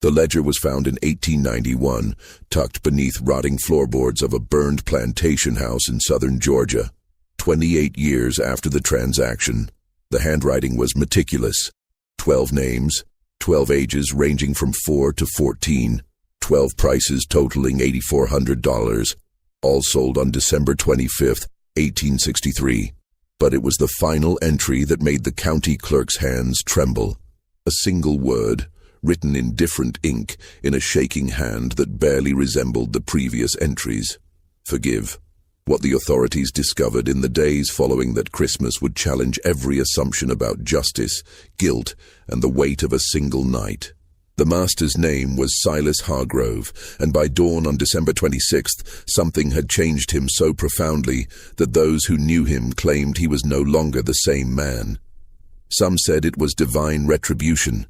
The ledger was found in 1891, tucked beneath rotting floorboards of a burned plantation house in southern Georgia. 28 years after the transaction, the handwriting was meticulous. 12 names, 12 ages ranging from 4 to 14, 12 prices totaling $8,400, all sold on December 25, 1863. But it was the final entry that made the county clerk's hands tremble. A single word, written in different ink, in a shaking hand that barely resembled the previous entries. Forgive. What the authorities discovered in the days following that Christmas would challenge every assumption about justice, guilt, and the weight of a single night. The master's name was Silas Hargrove, and by dawn on December 26th, something had changed him so profoundly that those who knew him claimed he was no longer the same man. Some said it was divine retribution.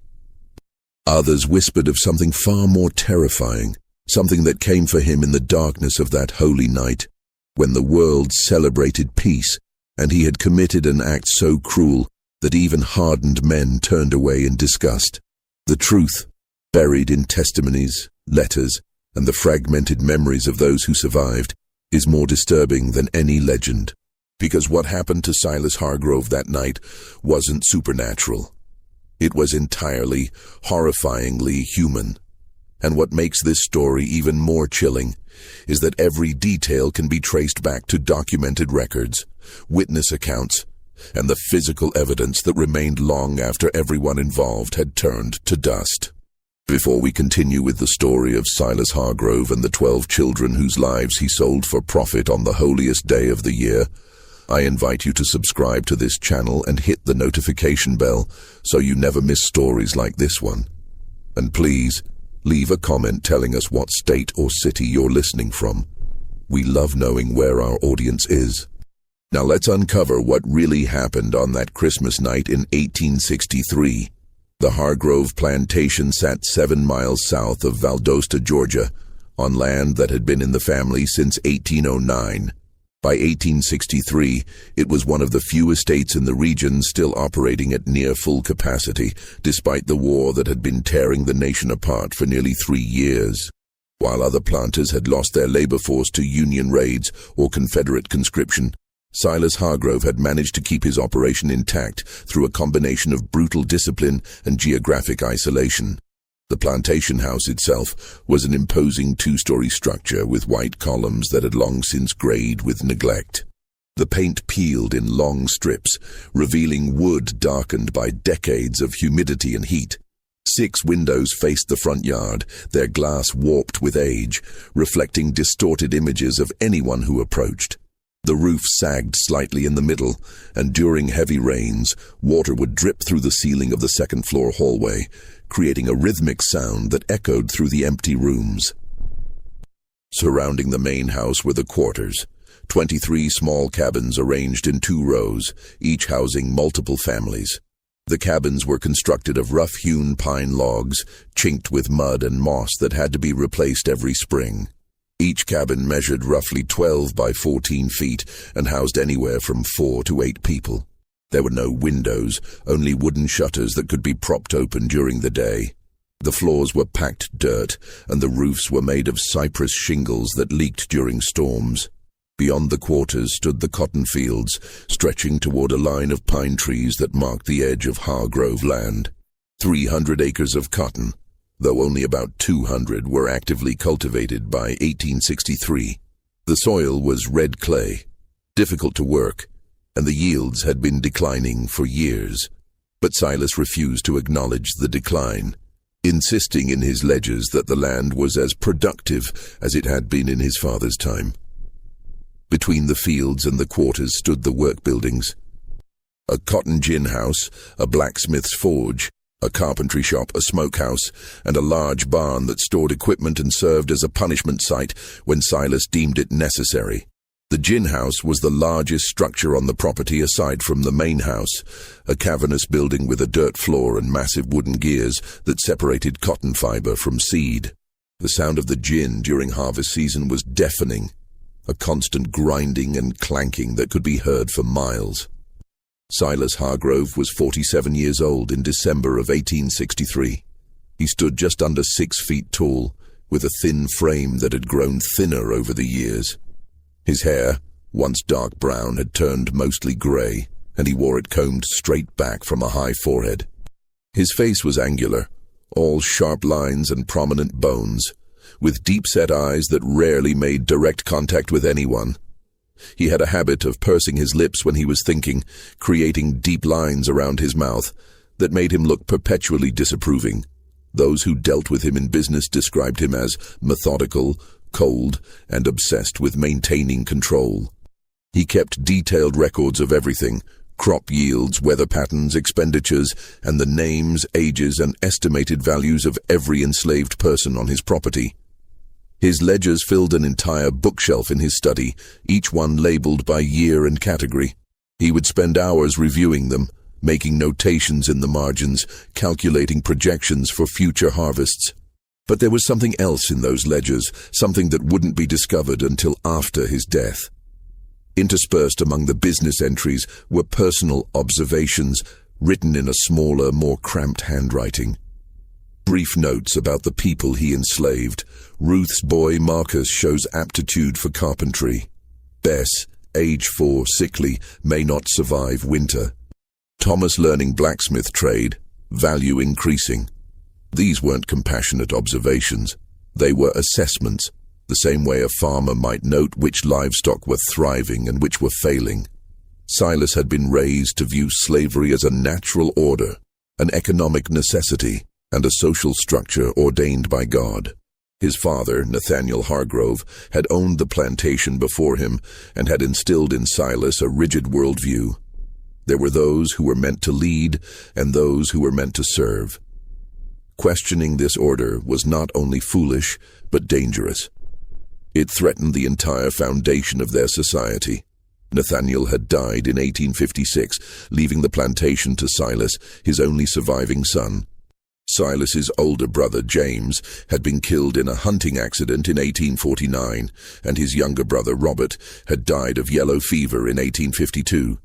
Others whispered of something far more terrifying, something that came for him in the darkness of that holy night, when the world celebrated peace, and he had committed an act so cruel that even hardened men turned away in disgust. The truth, buried in testimonies, letters, and the fragmented memories of those who survived, is more disturbing than any legend. Because what happened to Silas Hargrove that night wasn't supernatural. It was entirely, horrifyingly human. And what makes this story even more chilling is that every detail can be traced back to documented records, witness accounts, and the physical evidence that remained long after everyone involved had turned to dust. Before we continue with the story of Silas Hargrove and the 12 children whose lives he sold for profit on the holiest day of the year, I invite you to subscribe to this channel and hit the notification bell so you never miss stories like this one. And please, leave a comment telling us what state or city you're listening from. We love knowing where our audience is. Now let's uncover what really happened on that Christmas night in 1863. The Hargrove plantation sat 7 miles south of Valdosta, Georgia, on land that had been in the family since 1809. By 1863, it was one of the few estates in the region still operating at near full capacity, despite the war that had been tearing the nation apart for nearly 3 years. While other planters had lost their labor force to Union raids or Confederate conscription, Silas Hargrove had managed to keep his operation intact through a combination of brutal discipline and geographic isolation. The plantation house itself was an imposing 2-story structure with white columns that had long since grayed with neglect. The paint peeled in long strips, revealing wood darkened by decades of humidity and heat. 6 windows faced the front yard, their glass warped with age, reflecting distorted images of anyone who approached. The roof sagged slightly in the middle, and during heavy rains, water would drip through the ceiling of the second-floor hallway, creating a rhythmic sound that echoed through the empty rooms. Surrounding the main house were the quarters, 23 small cabins arranged in 2 rows, each housing multiple families. The cabins were constructed of rough-hewn pine logs, chinked with mud and moss that had to be replaced every spring. Each cabin measured roughly 12 by 14 feet and housed anywhere from 4 to 8 people. There were no windows, only wooden shutters that could be propped open during the day. The floors were packed dirt, and the roofs were made of cypress shingles that leaked during storms. Beyond the quarters stood the cotton fields, stretching toward a line of pine trees that marked the edge of Hargrove land. 300 acres of cotton, though only about 200 were actively cultivated by 1863. The soil was red clay, difficult to work, and the yields had been declining for years. But Silas refused to acknowledge the decline, insisting in his ledgers that the land was as productive as it had been in his father's time. Between the fields and the quarters stood the work buildings. A cotton gin house, a blacksmith's forge, a carpentry shop, a smokehouse, and a large barn that stored equipment and served as a punishment site when Silas deemed it necessary. The gin house was the largest structure on the property aside from the main house, a cavernous building with a dirt floor and massive wooden gears that separated cotton fiber from seed. The sound of the gin during harvest season was deafening, a constant grinding and clanking that could be heard for miles. Silas Hargrove was 47 years old in December of 1863. He stood just under 6 feet tall, with a thin frame that had grown thinner over the years. His hair, once dark brown, had turned mostly grey, and he wore it combed straight back from a high forehead. His face was angular, all sharp lines and prominent bones, with deep-set eyes that rarely made direct contact with anyone. He had a habit of pursing his lips when he was thinking, creating deep lines around his mouth that made him look perpetually disapproving. Those who dealt with him in business described him as methodical, cold, and obsessed with maintaining control. He kept detailed records of everything: crop yields, weather patterns, expenditures, and the names, ages, and estimated values of every enslaved person on his property. His ledgers filled an entire bookshelf in his study, each one labeled by year and category. He would spend hours reviewing them, making notations in the margins, calculating projections for future harvests. But there was something else in those ledgers, something that wouldn't be discovered until after his death. Interspersed among the business entries were personal observations, written in a smaller, more cramped handwriting. Brief notes about the people he enslaved. Ruth's boy Marcus shows aptitude for carpentry. Bess, age 4, sickly, may not survive winter. Thomas learning blacksmith trade, value increasing. These weren't compassionate observations. They were assessments, the same way a farmer might note which livestock were thriving and which were failing. Silas had been raised to view slavery as a natural order, an economic necessity, and a social structure ordained by God. His father, Nathaniel Hargrove, had owned the plantation before him and had instilled in Silas a rigid worldview. There were those who were meant to lead and those who were meant to serve. Questioning this order was not only foolish, but dangerous. It threatened the entire foundation of their society. Nathaniel had died in 1856, leaving the plantation to Silas, his only surviving son. Silas's older brother, James, had been killed in a hunting accident in 1849, and his younger brother, Robert, had died of yellow fever in 1852.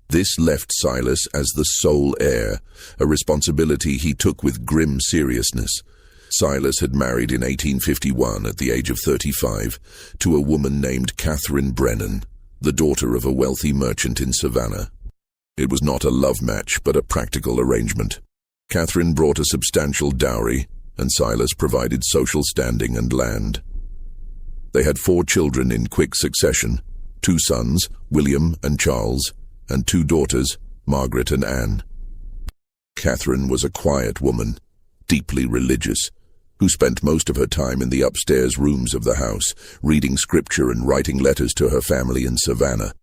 This left Silas as the sole heir, a responsibility he took with grim seriousness. Silas had married in 1851 at the age of 35 to a woman named Catherine Brennan, the daughter of a wealthy merchant in Savannah. It was not a love match, but a practical arrangement. Catherine brought a substantial dowry, and Silas provided social standing and land. They had 4 children in quick succession: 2 sons, William and Charles, and 2 daughters, Margaret and Anne. Catherine was a quiet woman, deeply religious, who spent most of her time in the upstairs rooms of the house, reading scripture and writing letters to her family in Savannah.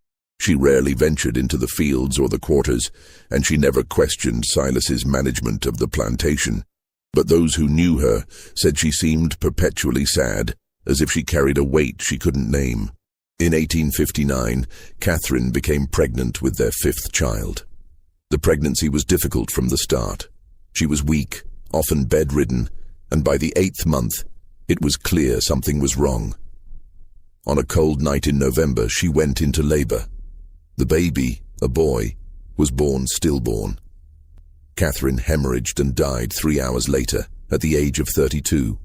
She rarely ventured into the fields or the quarters, and she never questioned Silas's management of the plantation. But those who knew her said she seemed perpetually sad, as if she carried a weight she couldn't name. In 1859, Catherine became pregnant with their 5th child. The pregnancy was difficult from the start. She was weak, often bedridden, and by the 8th month, it was clear something was wrong. On a cold night in November, she went into labor. The baby, a boy, was born stillborn. Catherine hemorrhaged and died 3 hours later, at the age of 32.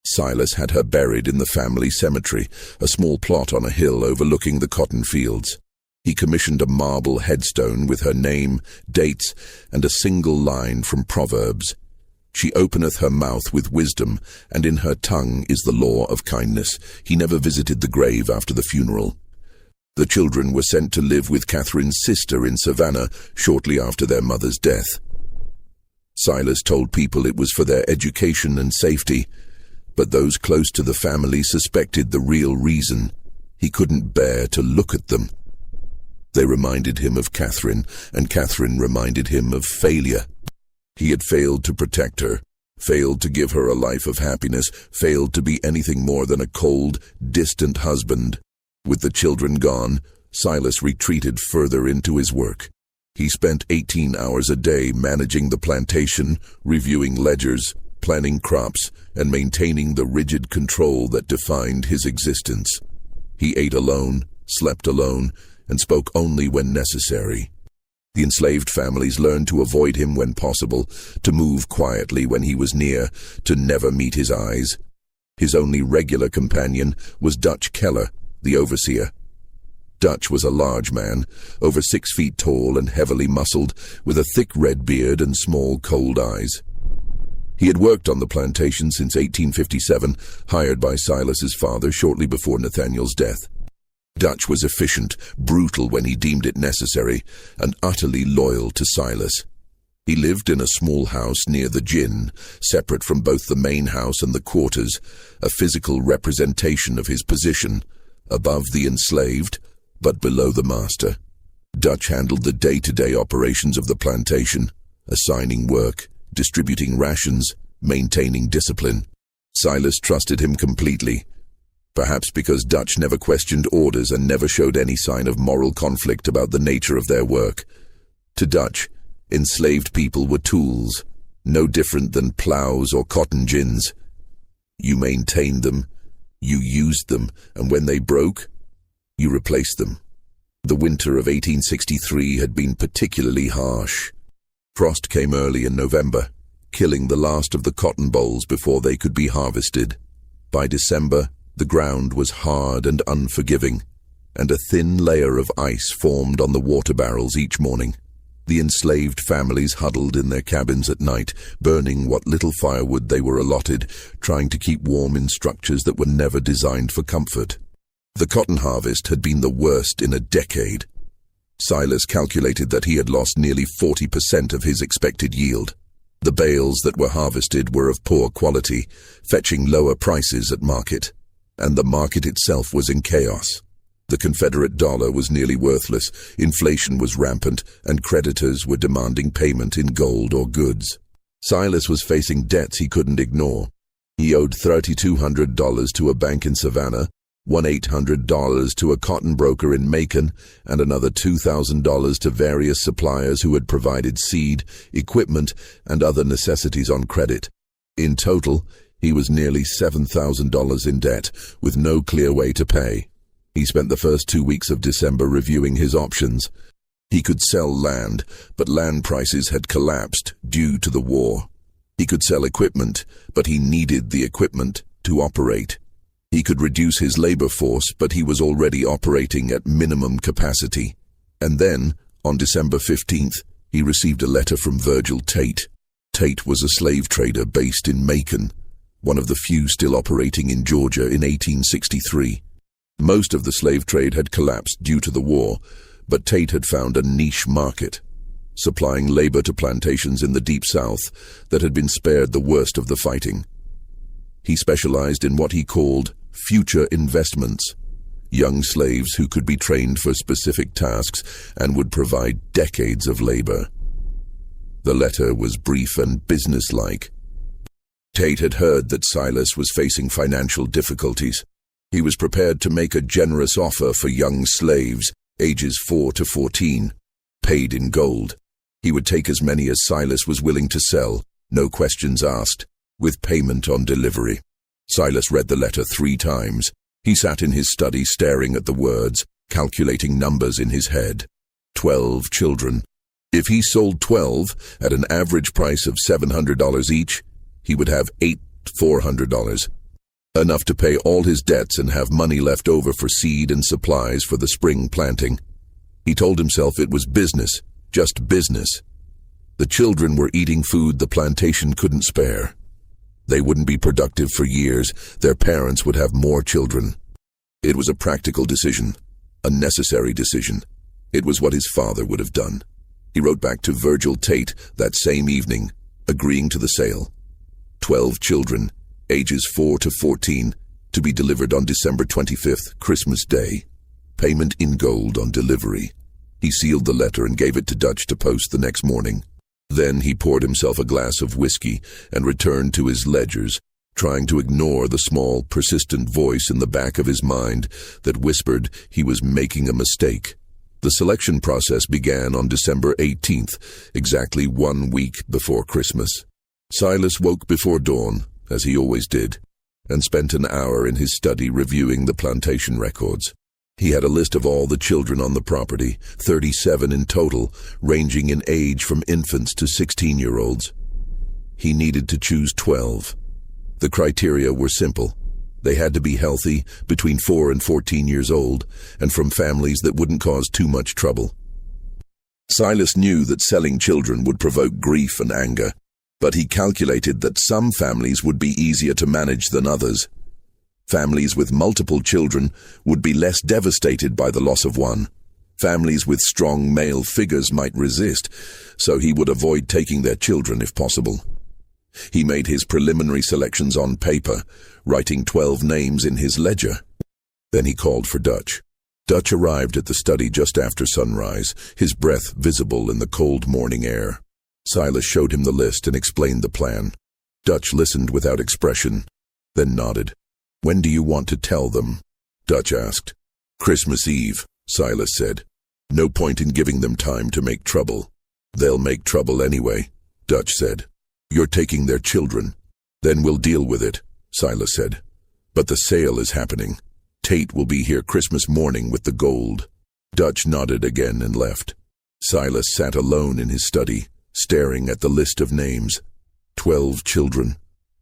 Silas had her buried in the family cemetery, a small plot on a hill overlooking the cotton fields. He commissioned a marble headstone with her name, dates, and a single line from Proverbs. She openeth her mouth with wisdom, and in her tongue is the law of kindness. He never visited the grave after the funeral. The children were sent to live with Catherine's sister in Savannah shortly after their mother's death. Silas told people it was for their education and safety, but those close to the family suspected the real reason. He couldn't bear to look at them. They reminded him of Catherine, and Catherine reminded him of failure. He had failed to protect her, failed to give her a life of happiness, failed to be anything more than a cold, distant husband. With the children gone, Silas retreated further into his work. He spent 18 hours a day managing the plantation, reviewing ledgers, planning crops, and maintaining the rigid control that defined his existence. He ate alone, slept alone, and spoke only when necessary. The enslaved families learned to avoid him when possible, to move quietly when he was near, to never meet his eyes. His only regular companion was Dutch Keller, the overseer. Dutch was a large man, over 6 feet tall and heavily muscled, with a thick red beard and small, cold eyes. He had worked on the plantation since 1857, hired by Silas's father shortly before Nathaniel's death. Dutch was efficient, brutal when he deemed it necessary, and utterly loyal to Silas. He lived in a small house near the gin, separate from both the main house and the quarters, a physical representation of his position, above the enslaved, but below the master. Dutch handled the day-to-day operations of the plantation, assigning work, distributing rations, maintaining discipline. Silas trusted him completely, perhaps because Dutch never questioned orders and never showed any sign of moral conflict about the nature of their work. To Dutch, enslaved people were tools, no different than plows or cotton gins. You maintained them, you used them, and when they broke, you replaced them. The winter of 1863 had been particularly harsh. Frost came early in November, killing the last of the cotton bolls before they could be harvested. By December, the ground was hard and unforgiving, and a thin layer of ice formed on the water barrels each morning. The enslaved families huddled in their cabins at night, burning what little firewood they were allotted, trying to keep warm in structures that were never designed for comfort. The cotton harvest had been the worst in a decade. Silas calculated that he had lost nearly 40% of his expected yield. The bales that were harvested were of poor quality, fetching lower prices at market, and the market itself was in chaos. The Confederate dollar was nearly worthless, inflation was rampant, and creditors were demanding payment in gold or goods. Silas was facing debts he couldn't ignore. He owed $3,200 to a bank in Savannah, $1,800 to a cotton broker in Macon, and another $2,000 to various suppliers who had provided seed, equipment, and other necessities on credit. In total, he was nearly $7,000 in debt, with no clear way to pay. He spent the first 2 weeks of December reviewing his options. He could sell land, but land prices had collapsed due to the war. He could sell equipment, but he needed the equipment to operate. He could reduce his labor force, but he was already operating at minimum capacity. And then, on December 15th, he received a letter from Virgil Tate. Tate was a slave trader based in Macon, one of the few still operating in Georgia in 1863. Most of the slave trade had collapsed due to the war, but Tate had found a niche market, supplying labor to plantations in the Deep South that had been spared the worst of the fighting. He specialized in what he called future investments, young slaves who could be trained for specific tasks and would provide decades of labor. The letter was brief and businesslike. Tate had heard that Silas was facing financial difficulties. He was prepared to make a generous offer for young slaves, ages 4 to 14, paid in gold. He would take as many as Silas was willing to sell, no questions asked, with payment on delivery. Silas read the letter 3 times. He sat in his study staring at the words, calculating numbers in his head. 12 children. If he sold 12 at an average price of $700 each, he would have $8,400. Enough to pay all his debts and have money left over for seed and supplies for the spring planting. He told himself it was business, just business. The children were eating food the plantation couldn't spare. They wouldn't be productive for years. Their parents would have more children. It was a practical decision, a necessary decision. It was what his father would have done. He wrote back to Virgil Tate that same evening, agreeing to the sale. 12 children, ages 4 to 14, to be delivered on December 25th, Christmas Day. Payment in gold on delivery. He sealed the letter and gave it to Dutch to post the next morning. Then he poured himself a glass of whiskey and returned to his ledgers, trying to ignore the small, persistent voice in the back of his mind that whispered he was making a mistake. The selection process began on December 18th, exactly 1 week before Christmas. Silas woke before dawn, as he always did, and spent an hour in his study reviewing the plantation records. He had a list of all the children on the property, 37 in total, ranging in age from infants to 16-year-olds. He needed to choose 12. The criteria were simple. They had to be healthy, between 4 and 14 years old, and from families that wouldn't cause too much trouble. Silas knew that selling children would provoke grief and anger, but he calculated that some families would be easier to manage than others. Families with multiple children would be less devastated by the loss of one. Families with strong male figures might resist, so he would avoid taking their children if possible. He made his preliminary selections on paper, writing 12 names in his ledger. Then he called for Dutch. Dutch arrived at the study just after sunrise, his breath visible in the cold morning air. Silas showed him the list and explained the plan. Dutch listened without expression, then nodded. "When do you want to tell them?" Dutch asked. "Christmas Eve," Silas said. "No point in giving them time to make trouble." "They'll make trouble anyway," Dutch said. "You're taking their children." "Then we'll deal with it," Silas said. "But the sale is happening. Tate will be here Christmas morning with the gold." Dutch nodded again and left. Silas sat alone in his study, staring at the list of names. 12 children.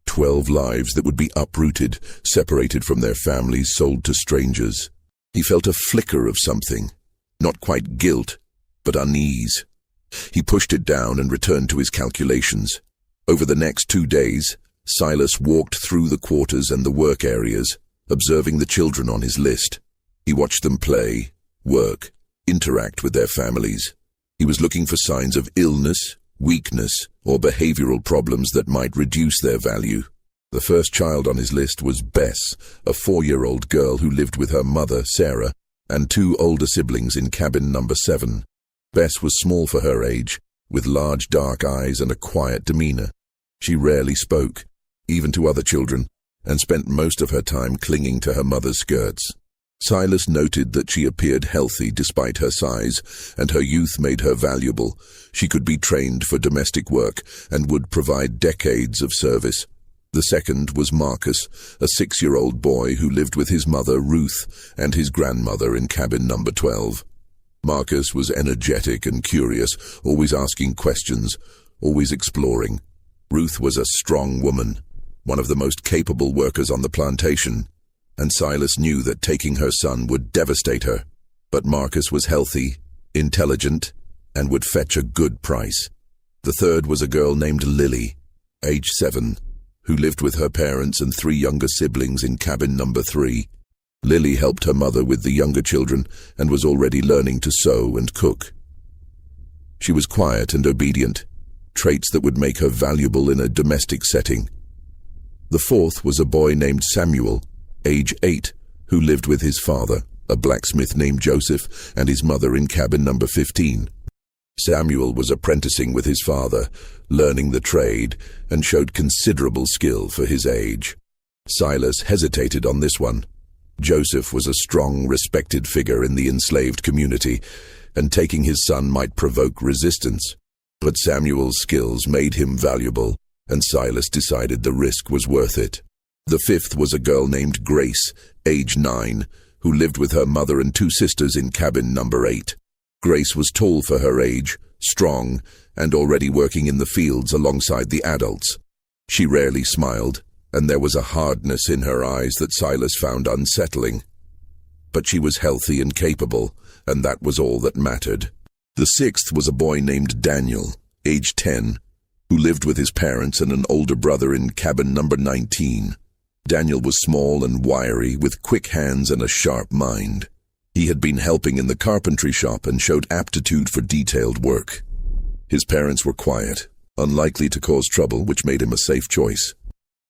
12 lives that would be uprooted, separated from their families, sold to strangers. He felt a flicker of something. Not quite guilt, but unease. He pushed it down and returned to his calculations. Over the next 2 days, Silas walked through the quarters and the work areas, observing the children on his list. He watched them play, work, interact with their families. He was looking for signs of illness, weakness, or behavioral problems that might reduce their value. The first child on his list was Bess, a 4-year-old girl who lived with her mother, Sarah, and 2 older siblings in cabin number 7. Bess was small for her age, with large dark eyes and a quiet demeanor. She rarely spoke, even to other children, and spent most of her time clinging to her mother's skirts. Silas noted that she appeared healthy despite her size, and her youth made her valuable. She could be trained for domestic work and would provide decades of service. The second was Marcus, a 6-year-old boy who lived with his mother, Ruth, and his grandmother in cabin number 12. Marcus was energetic and curious, always asking questions, always exploring. Ruth was a strong woman, one of the most capable workers on the plantation, and Silas knew that taking her son would devastate her. But Marcus was healthy, intelligent, and would fetch a good price. The third was a girl named Lily, age 7, who lived with her parents and 3 younger siblings in cabin number 3. Lily helped her mother with the younger children and was already learning to sew and cook. She was quiet and obedient, traits that would make her valuable in a domestic setting. The fourth was a boy named Samuel, age 8, who lived with his father, a blacksmith named Joseph, and his mother in cabin number 15. Samuel was apprenticing with his father, learning the trade, and showed considerable skill for his age. Silas hesitated on this one. Joseph was a strong, respected figure in the enslaved community, and taking his son might provoke resistance. But Samuel's skills made him valuable, and Silas decided the risk was worth it. The fifth was a girl named Grace, age 9, who lived with her mother and 2 sisters in cabin number 8. Grace was tall for her age, strong, and already working in the fields alongside the adults. She rarely smiled, and there was a hardness in her eyes that Silas found unsettling. But she was healthy and capable, and that was all that mattered. The sixth was a boy named Daniel, age 10, who lived with his parents and an older brother in cabin number 19. Daniel was small and wiry, with quick hands and a sharp mind. He had been helping in the carpentry shop and showed aptitude for detailed work. His parents were quiet, unlikely to cause trouble, which made him a safe choice.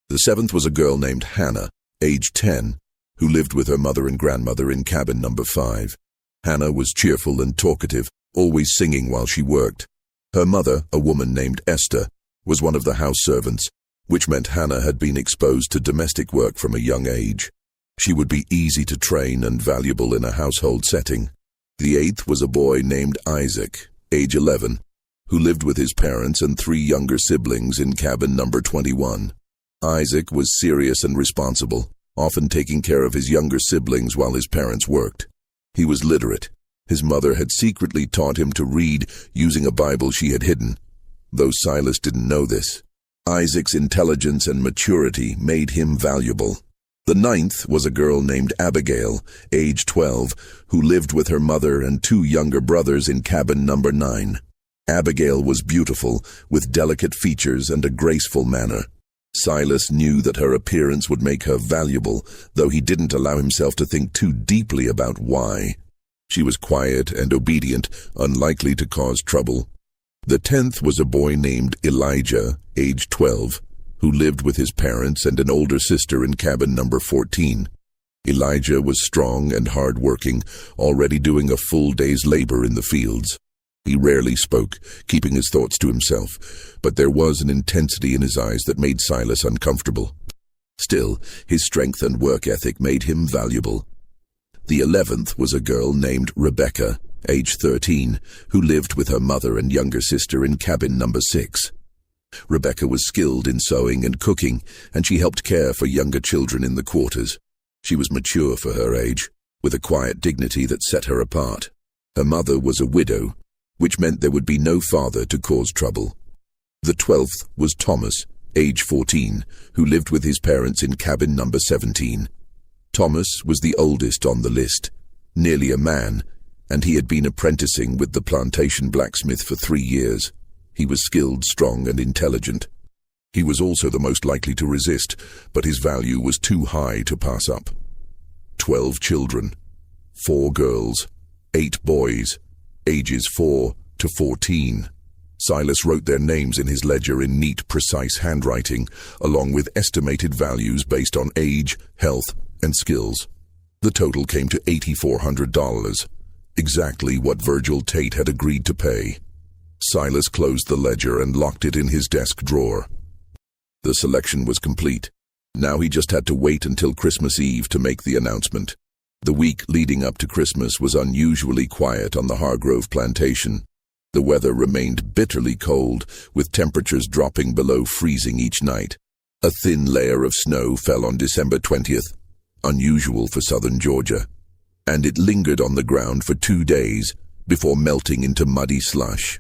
The seventh was a girl named Hannah, age 10, who lived with her mother and grandmother in cabin number 5. Hannah was cheerful and talkative, always singing while she worked. Her mother, a woman named Esther, was one of the house servants, which meant Hannah had been exposed to domestic work from a young age. She would be easy to train and valuable in a household setting. The eighth was a boy named Isaac, age 11, who lived with his parents and 3 younger siblings in cabin number 21. Isaac was serious and responsible, often taking care of his younger siblings while his parents worked. He was literate. His mother had secretly taught him to read using a Bible she had hidden, though Silas didn't know this. Isaac's intelligence and maturity made him valuable. The 9th was a girl named Abigail, age 12, who lived with her mother and 2 younger brothers in cabin number 9. Abigail was beautiful, with delicate features and a graceful manner. Silas knew that her appearance would make her valuable, though he didn't allow himself to think too deeply about why. She was quiet and obedient, unlikely to cause trouble. The 10th was a boy named Elijah, age 12, who lived with his parents and an older sister in cabin number 14. Elijah was strong and hard-working, already doing a full day's labor in the fields. He rarely spoke, keeping his thoughts to himself, but there was an intensity in his eyes that made Silas uncomfortable. Still, his strength and work ethic made him valuable. The 11th was a girl named Rebecca, age 13, who lived with her mother and younger sister in cabin number 6. Rebecca was skilled in sewing and cooking, and she helped care for younger children in the quarters. She was mature for her age, with a quiet dignity that set her apart. Her mother was a widow, which meant there would be no father to cause trouble. The 12th was Thomas, age 14, who lived with his parents in cabin number 17. Thomas was the oldest on the list, nearly a man, and he had been apprenticing with the plantation blacksmith for 3 years. He was skilled, strong, and intelligent. He was also the most likely to resist, but his value was too high to pass up. 12 children, 4 girls, 8 boys, ages 4 to 14. Silas wrote their names in his ledger in neat, precise handwriting, along with estimated values based on age, health, and skills. The total came to $8,400, exactly what Virgil Tate had agreed to pay. Silas closed the ledger and locked it in his desk drawer. The selection was complete. Now he just had to wait until Christmas Eve to make the announcement. The week leading up to Christmas was unusually quiet on the Hargrove plantation. The weather remained bitterly cold, with temperatures dropping below freezing each night. A thin layer of snow fell on December 20th, unusual for southern Georgia, and it lingered on the ground for 2 days before melting into muddy slush.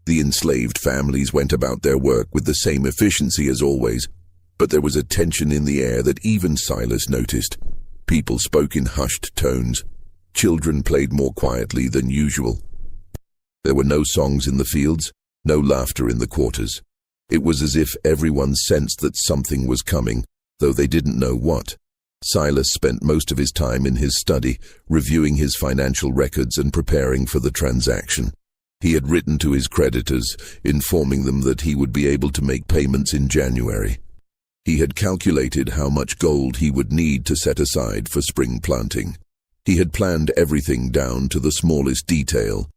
The enslaved families went about their work with the same efficiency as always, but there was a tension in the air that even Silas noticed. People spoke in hushed tones. Children played more quietly than usual. There were no songs in the fields, no laughter in the quarters. It was as if everyone sensed that something was coming, though they didn't know what. Silas spent most of his time in his study, reviewing his financial records and preparing for the transaction. He had written to his creditors, informing them that he would be able to make payments in January. He had calculated how much gold he would need to set aside for spring planting. He had planned everything down to the smallest detail,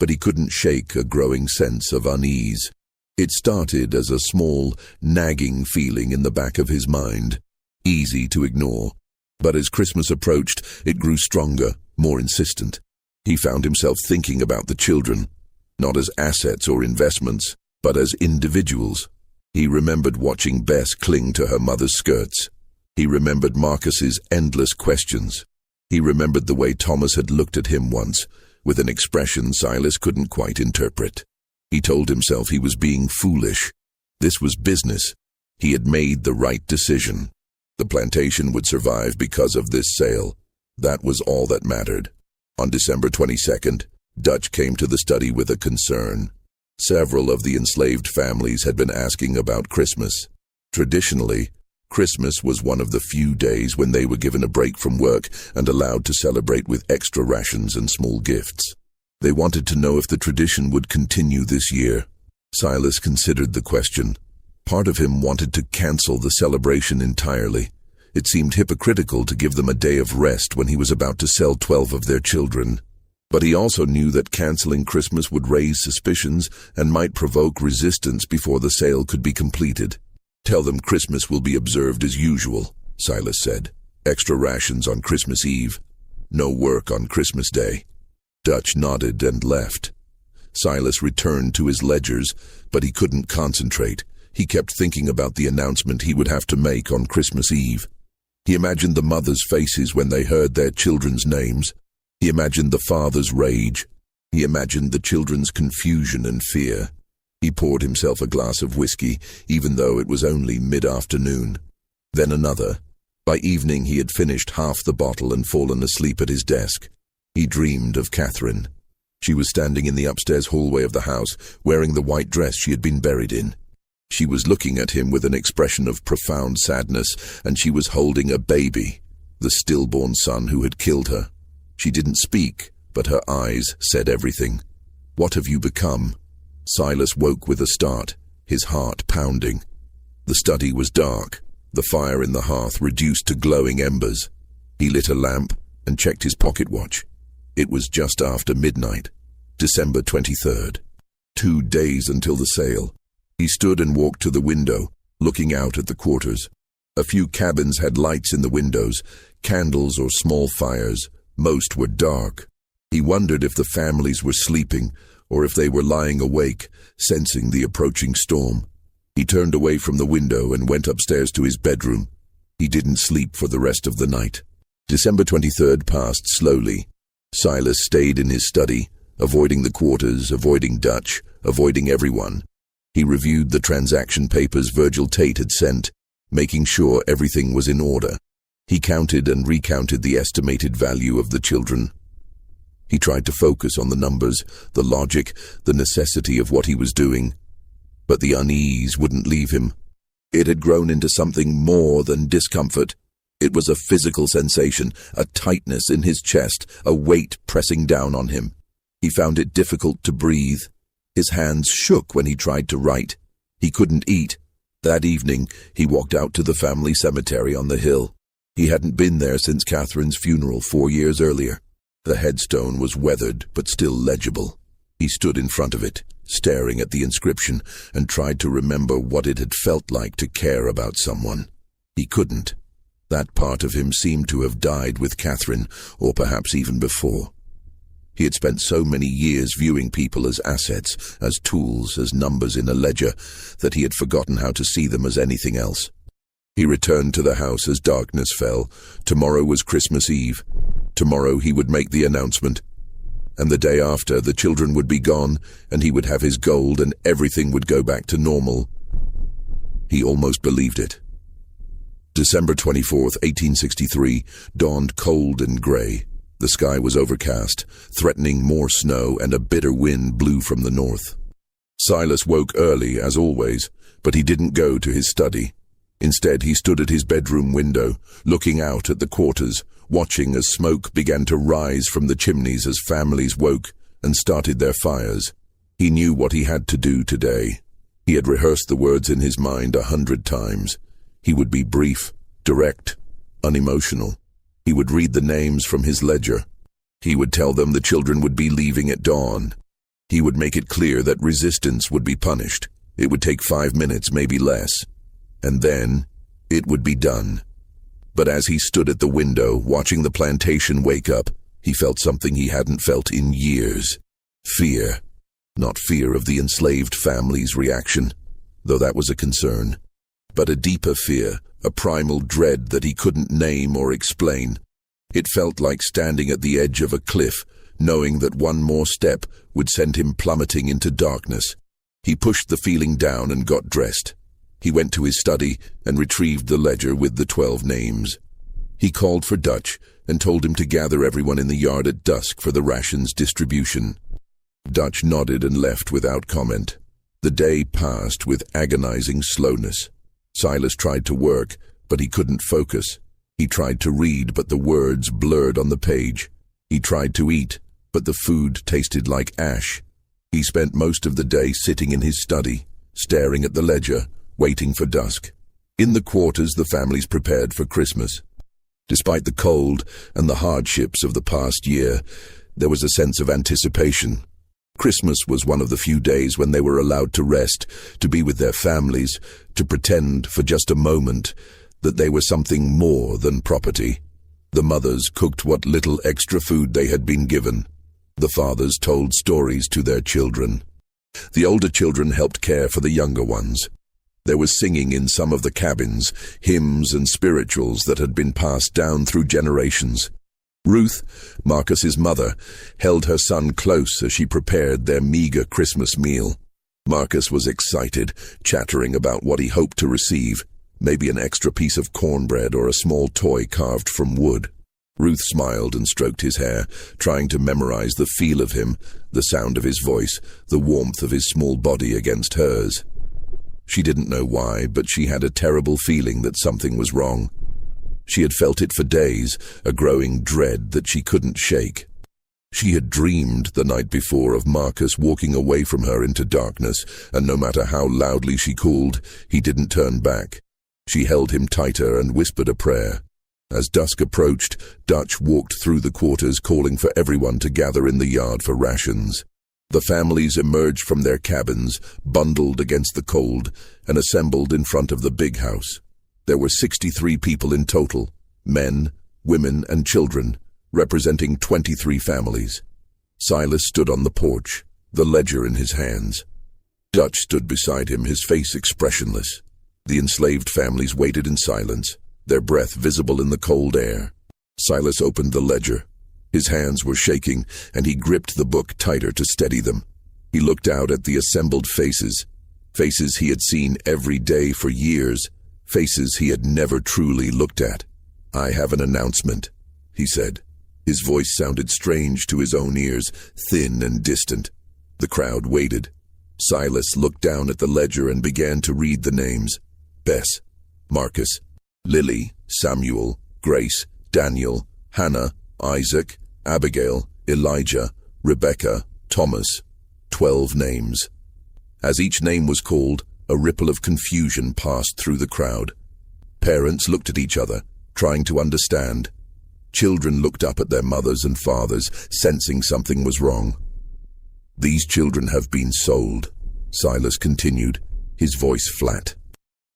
but he couldn't shake a growing sense of unease. It started as a small, nagging feeling in the back of his mind, easy to ignore. But as Christmas approached, it grew stronger, more insistent. He found himself thinking about the children, not as assets or investments, but as individuals. He remembered watching Bess cling to her mother's skirts. He remembered Marcus's endless questions. He remembered the way Thomas had looked at him once, with an expression Silas couldn't quite interpret. He told himself he was being foolish. This was business. He had made the right decision. The plantation would survive because of this sale. That was all that mattered. On December 22nd, Dutch came to the study with a concern. Several of the enslaved families had been asking about Christmas. Traditionally, Christmas was one of the few days when they were given a break from work and allowed to celebrate with extra rations and small gifts. They wanted to know if the tradition would continue this year. Silas considered the question. Part of him wanted to cancel the celebration entirely. It seemed hypocritical to give them a day of rest when he was about to sell 12 of their children. But he also knew that canceling Christmas would raise suspicions and might provoke resistance before the sale could be completed. "Tell them Christmas will be observed as usual," Silas said. "Extra rations on Christmas Eve. No work on Christmas Day." Dutch nodded and left. Silas returned to his ledgers, but he couldn't concentrate. He kept thinking about the announcement he would have to make on Christmas Eve. He imagined the mothers' faces when they heard their children's names. He imagined the father's rage. He imagined the children's confusion and fear. He poured himself a glass of whiskey, even though it was only mid-afternoon. Then another. By evening he had finished half the bottle and fallen asleep at his desk. He dreamed of Catherine. She was standing in the upstairs hallway of the house, wearing the white dress she had been buried in. She was looking at him with an expression of profound sadness, and she was holding a baby, the stillborn son who had killed her. She didn't speak, but her eyes said everything. "What have you become?" Silas woke with a start, his heart pounding. The study was dark, the fire in the hearth reduced to glowing embers. He lit a lamp and checked his pocket watch. It was just after midnight, December 23rd. 2 days until the sale. He stood and walked to the window, looking out at the quarters. A few cabins had lights in the windows, candles or small fires. Most were dark. He wondered if the families were sleeping, or if they were lying awake, sensing the approaching storm. He turned away from the window and went upstairs to his bedroom. He didn't sleep for the rest of the night. December 23rd passed slowly. Silas stayed in his study, avoiding the quarters, avoiding Dutch, avoiding everyone. He reviewed the transaction papers Virgil Tate had sent, making sure everything was in order. He counted and recounted the estimated value of the children. He tried to focus on the numbers, the logic, the necessity of what he was doing. But the unease wouldn't leave him. It had grown into something more than discomfort. It was a physical sensation, a tightness in his chest, a weight pressing down on him. He found it difficult to breathe. His hands shook when he tried to write. He couldn't eat. That evening, he walked out to the family cemetery on the hill. He hadn't been there since Catherine's funeral 4 years earlier. The headstone was weathered but still legible. He stood in front of it, staring at the inscription, and tried to remember what it had felt like to care about someone. He couldn't. That part of him seemed to have died with Catherine, or perhaps even before. He had spent so many years viewing people as assets, as tools, as numbers in a ledger, that he had forgotten how to see them as anything else. He returned to the house as darkness fell. Tomorrow was Christmas Eve. Tomorrow he would make the announcement. And the day after, the children would be gone, and he would have his gold, and everything would go back to normal. He almost believed it. December 24th, 1863, dawned cold and grey. The sky was overcast, threatening more snow, and a bitter wind blew from the north. Silas woke early, as always, but he didn't go to his study. Instead, he stood at his bedroom window, looking out at the quarters, watching as smoke began to rise from the chimneys as families woke and started their fires. He knew what he had to do today. He had rehearsed the words in his mind 100 times. He would be brief, direct, unemotional. He would read the names from his ledger. He would tell them the children would be leaving at dawn. He would make it clear that resistance would be punished. It would take 5 minutes, maybe less. And then, it would be done. But as he stood at the window, watching the plantation wake up, he felt something he hadn't felt in years. Fear. Not fear of the enslaved family's reaction, though that was a concern, but a deeper fear, a primal dread that he couldn't name or explain. It felt like standing at the edge of a cliff, knowing that one more step would send him plummeting into darkness. He pushed the feeling down and got dressed. He went to his study and retrieved the ledger with the 12 names. He called for Dutch and told him to gather everyone in the yard at dusk for the rations distribution. Dutch nodded and left without comment. The day passed with agonizing slowness. Silas tried to work, but he couldn't focus. He tried to read, but the words blurred on the page. He tried to eat, but the food tasted like ash. He spent most of the day sitting in his study, staring at the ledger, waiting for dusk. In the quarters, the families prepared for Christmas. Despite the cold and the hardships of the past year, there was a sense of anticipation. Christmas was one of the few days when they were allowed to rest, to be with their families, to pretend for just a moment that they were something more than property. The mothers cooked what little extra food they had been given. The fathers told stories to their children. The older children helped care for the younger ones. There was singing in some of the cabins, hymns and spirituals that had been passed down through generations. Ruth, Marcus's mother, held her son close as she prepared their meager Christmas meal. Marcus was excited, chattering about what he hoped to receive, maybe an extra piece of cornbread or a small toy carved from wood. Ruth smiled and stroked his hair, trying to memorize the feel of him, the sound of his voice, the warmth of his small body against hers. She didn't know why, but she had a terrible feeling that something was wrong. She had felt it for days, a growing dread that she couldn't shake. She had dreamed the night before of Marcus walking away from her into darkness, and no matter how loudly she called, he didn't turn back. She held him tighter and whispered a prayer. As dusk approached, Dutch walked through the quarters calling for everyone to gather in the yard for rations. The families emerged from their cabins, bundled against the cold, and assembled in front of the big house. There were 63 people in total, men, women, and children, representing 23 families. Silas stood on the porch, the ledger in his hands. Dutch stood beside him, his face expressionless. The enslaved families waited in silence, their breath visible in the cold air. Silas opened the ledger. His hands were shaking, and he gripped the book tighter to steady them. He looked out at the assembled faces, faces he had seen every day for years, faces he had never truly looked at. "I have an announcement," he said. His voice sounded strange to his own ears, thin and distant. The crowd waited. Silas looked down at the ledger and began to read the names. Bess, Marcus, Lily, Samuel, Grace, Daniel, Hannah, Isaac, Abigail, Elijah, Rebecca, Thomas. 12 names. As each name was called, a ripple of confusion passed through the crowd. Parents looked at each other, trying to understand. Children looked up at their mothers and fathers, sensing something was wrong. "These children have been sold," Silas continued, his voice flat.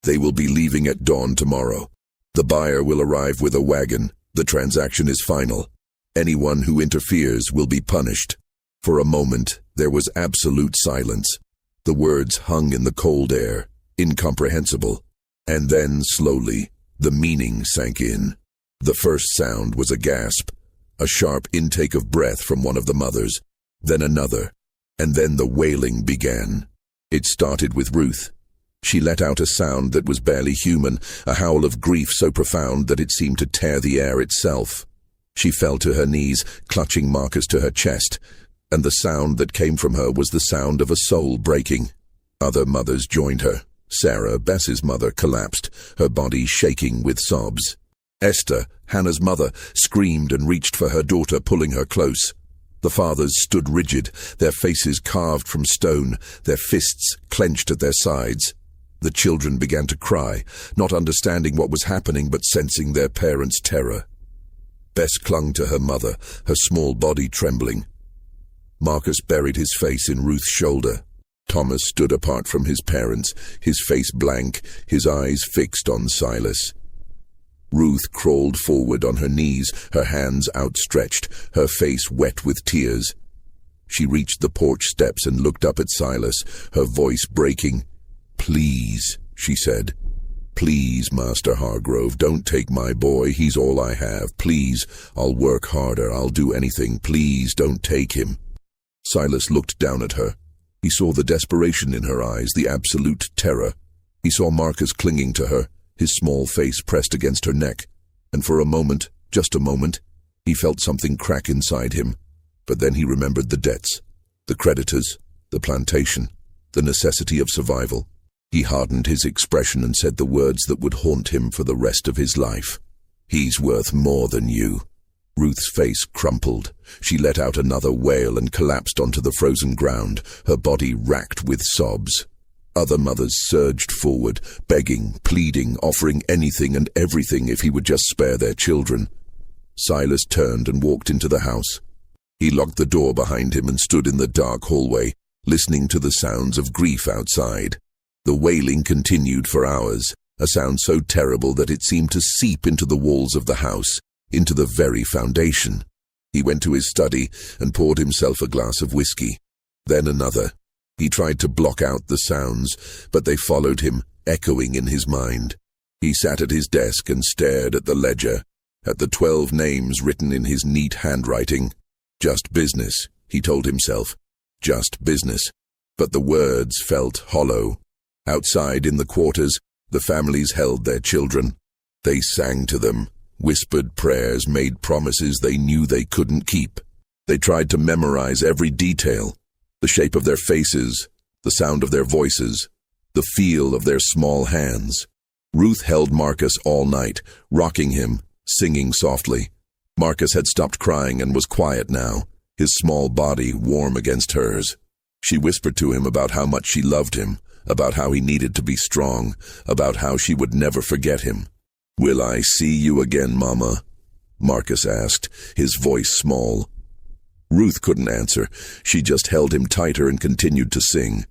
"They will be leaving at dawn tomorrow. The buyer will arrive with a wagon. The transaction is final. Anyone who interferes will be punished." For a moment, there was absolute silence. The words hung in the cold air, incomprehensible. And then, slowly, the meaning sank in. The first sound was a gasp, a sharp intake of breath from one of the mothers, then another, and then the wailing began. It started with Ruth. She let out a sound that was barely human, a howl of grief so profound that it seemed to tear the air itself. She fell to her knees, clutching Marcus to her chest, and the sound that came from her was the sound of a soul breaking. Other mothers joined her. Sarah, Bess's mother, collapsed, her body shaking with sobs. Esther, Hannah's mother, screamed and reached for her daughter, pulling her close. The fathers stood rigid, their faces carved from stone, their fists clenched at their sides. The children began to cry, not understanding what was happening but sensing their parents' terror. Bess clung to her mother, her small body trembling. Marcus buried his face in Ruth's shoulder. Thomas stood apart from his parents, his face blank, his eyes fixed on Silas. Ruth crawled forward on her knees, her hands outstretched, her face wet with tears. She reached the porch steps and looked up at Silas, her voice breaking. "Please," she said. "Please, Master Hargrove, don't take my boy. He's all I have. Please, I'll work harder. I'll do anything. Please, don't take him." Silas looked down at her. He saw the desperation in her eyes, the absolute terror. He saw Marcus clinging to her, his small face pressed against her neck, and for a moment, just a moment, he felt something crack inside him. But then he remembered the debts, the creditors, the plantation, the necessity of survival. He hardened his expression and said the words that would haunt him for the rest of his life. "He's worth more than you." Ruth's face crumpled. She let out another wail and collapsed onto the frozen ground, her body racked with sobs. Other mothers surged forward, begging, pleading, offering anything and everything if he would just spare their children. Silas turned and walked into the house. He locked the door behind him and stood in the dark hallway, listening to the sounds of grief outside. The wailing continued for hours, a sound so terrible that it seemed to seep into the walls of the house, into the very foundation. He went to his study and poured himself a glass of whiskey. Then another. He tried to block out the sounds, but they followed him, echoing in his mind. He sat at his desk and stared at the ledger, at the 12 names written in his neat handwriting. Just business, he told himself. Just business. But the words felt hollow. Outside in the quarters, the families held their children. They sang to them, whispered prayers, made promises they knew they couldn't keep. They tried to memorize every detail, the shape of their faces, the sound of their voices, the feel of their small hands. Ruth held Marcus all night, rocking him, singing softly. Marcus had stopped crying and was quiet now, his small body warm against hers. She whispered to him about how much she loved him, about how he needed to be strong, about how she would never forget him. "Will I see you again, Mama?" Marcus asked, his voice small. Ruth couldn't answer. She just held him tighter and continued to sing.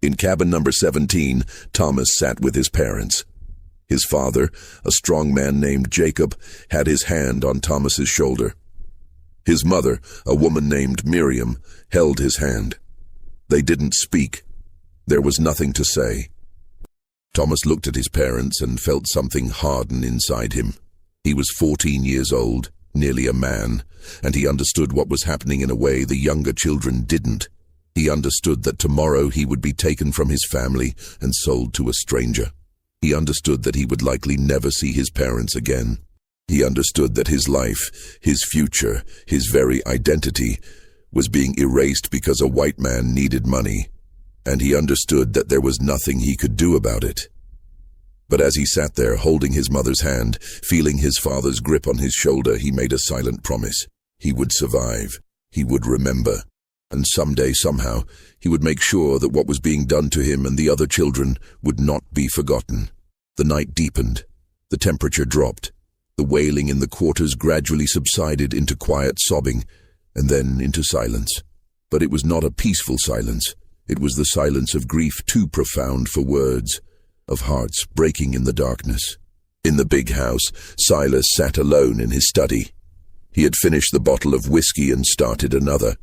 In cabin number 17, Thomas sat with his parents. His father, a strong man named Jacob, had his hand on Thomas's shoulder. His mother, a woman named Miriam, held his hand. They didn't speak. There was nothing to say. Thomas looked at his parents and felt something harden inside him. He was 14 years old, nearly a man, and he understood what was happening in a way the younger children didn't. He understood that tomorrow he would be taken from his family and sold to a stranger. He understood that he would likely never see his parents again. He understood that his life, his future, his very identity was being erased because a white man needed money, and he understood that there was nothing he could do about it. But as he sat there holding his mother's hand, feeling his father's grip on his shoulder, he made a silent promise. He would survive. He would remember. And someday, somehow, he would make sure that what was being done to him and the other children would not be forgotten. The night deepened. The temperature dropped. The wailing in the quarters gradually subsided into quiet sobbing, and then into silence. But it was not a peaceful silence. It was the silence of grief too profound for words, of hearts breaking in the darkness. In the big house, Silas sat alone in his study. He had finished the bottle of whiskey and started another.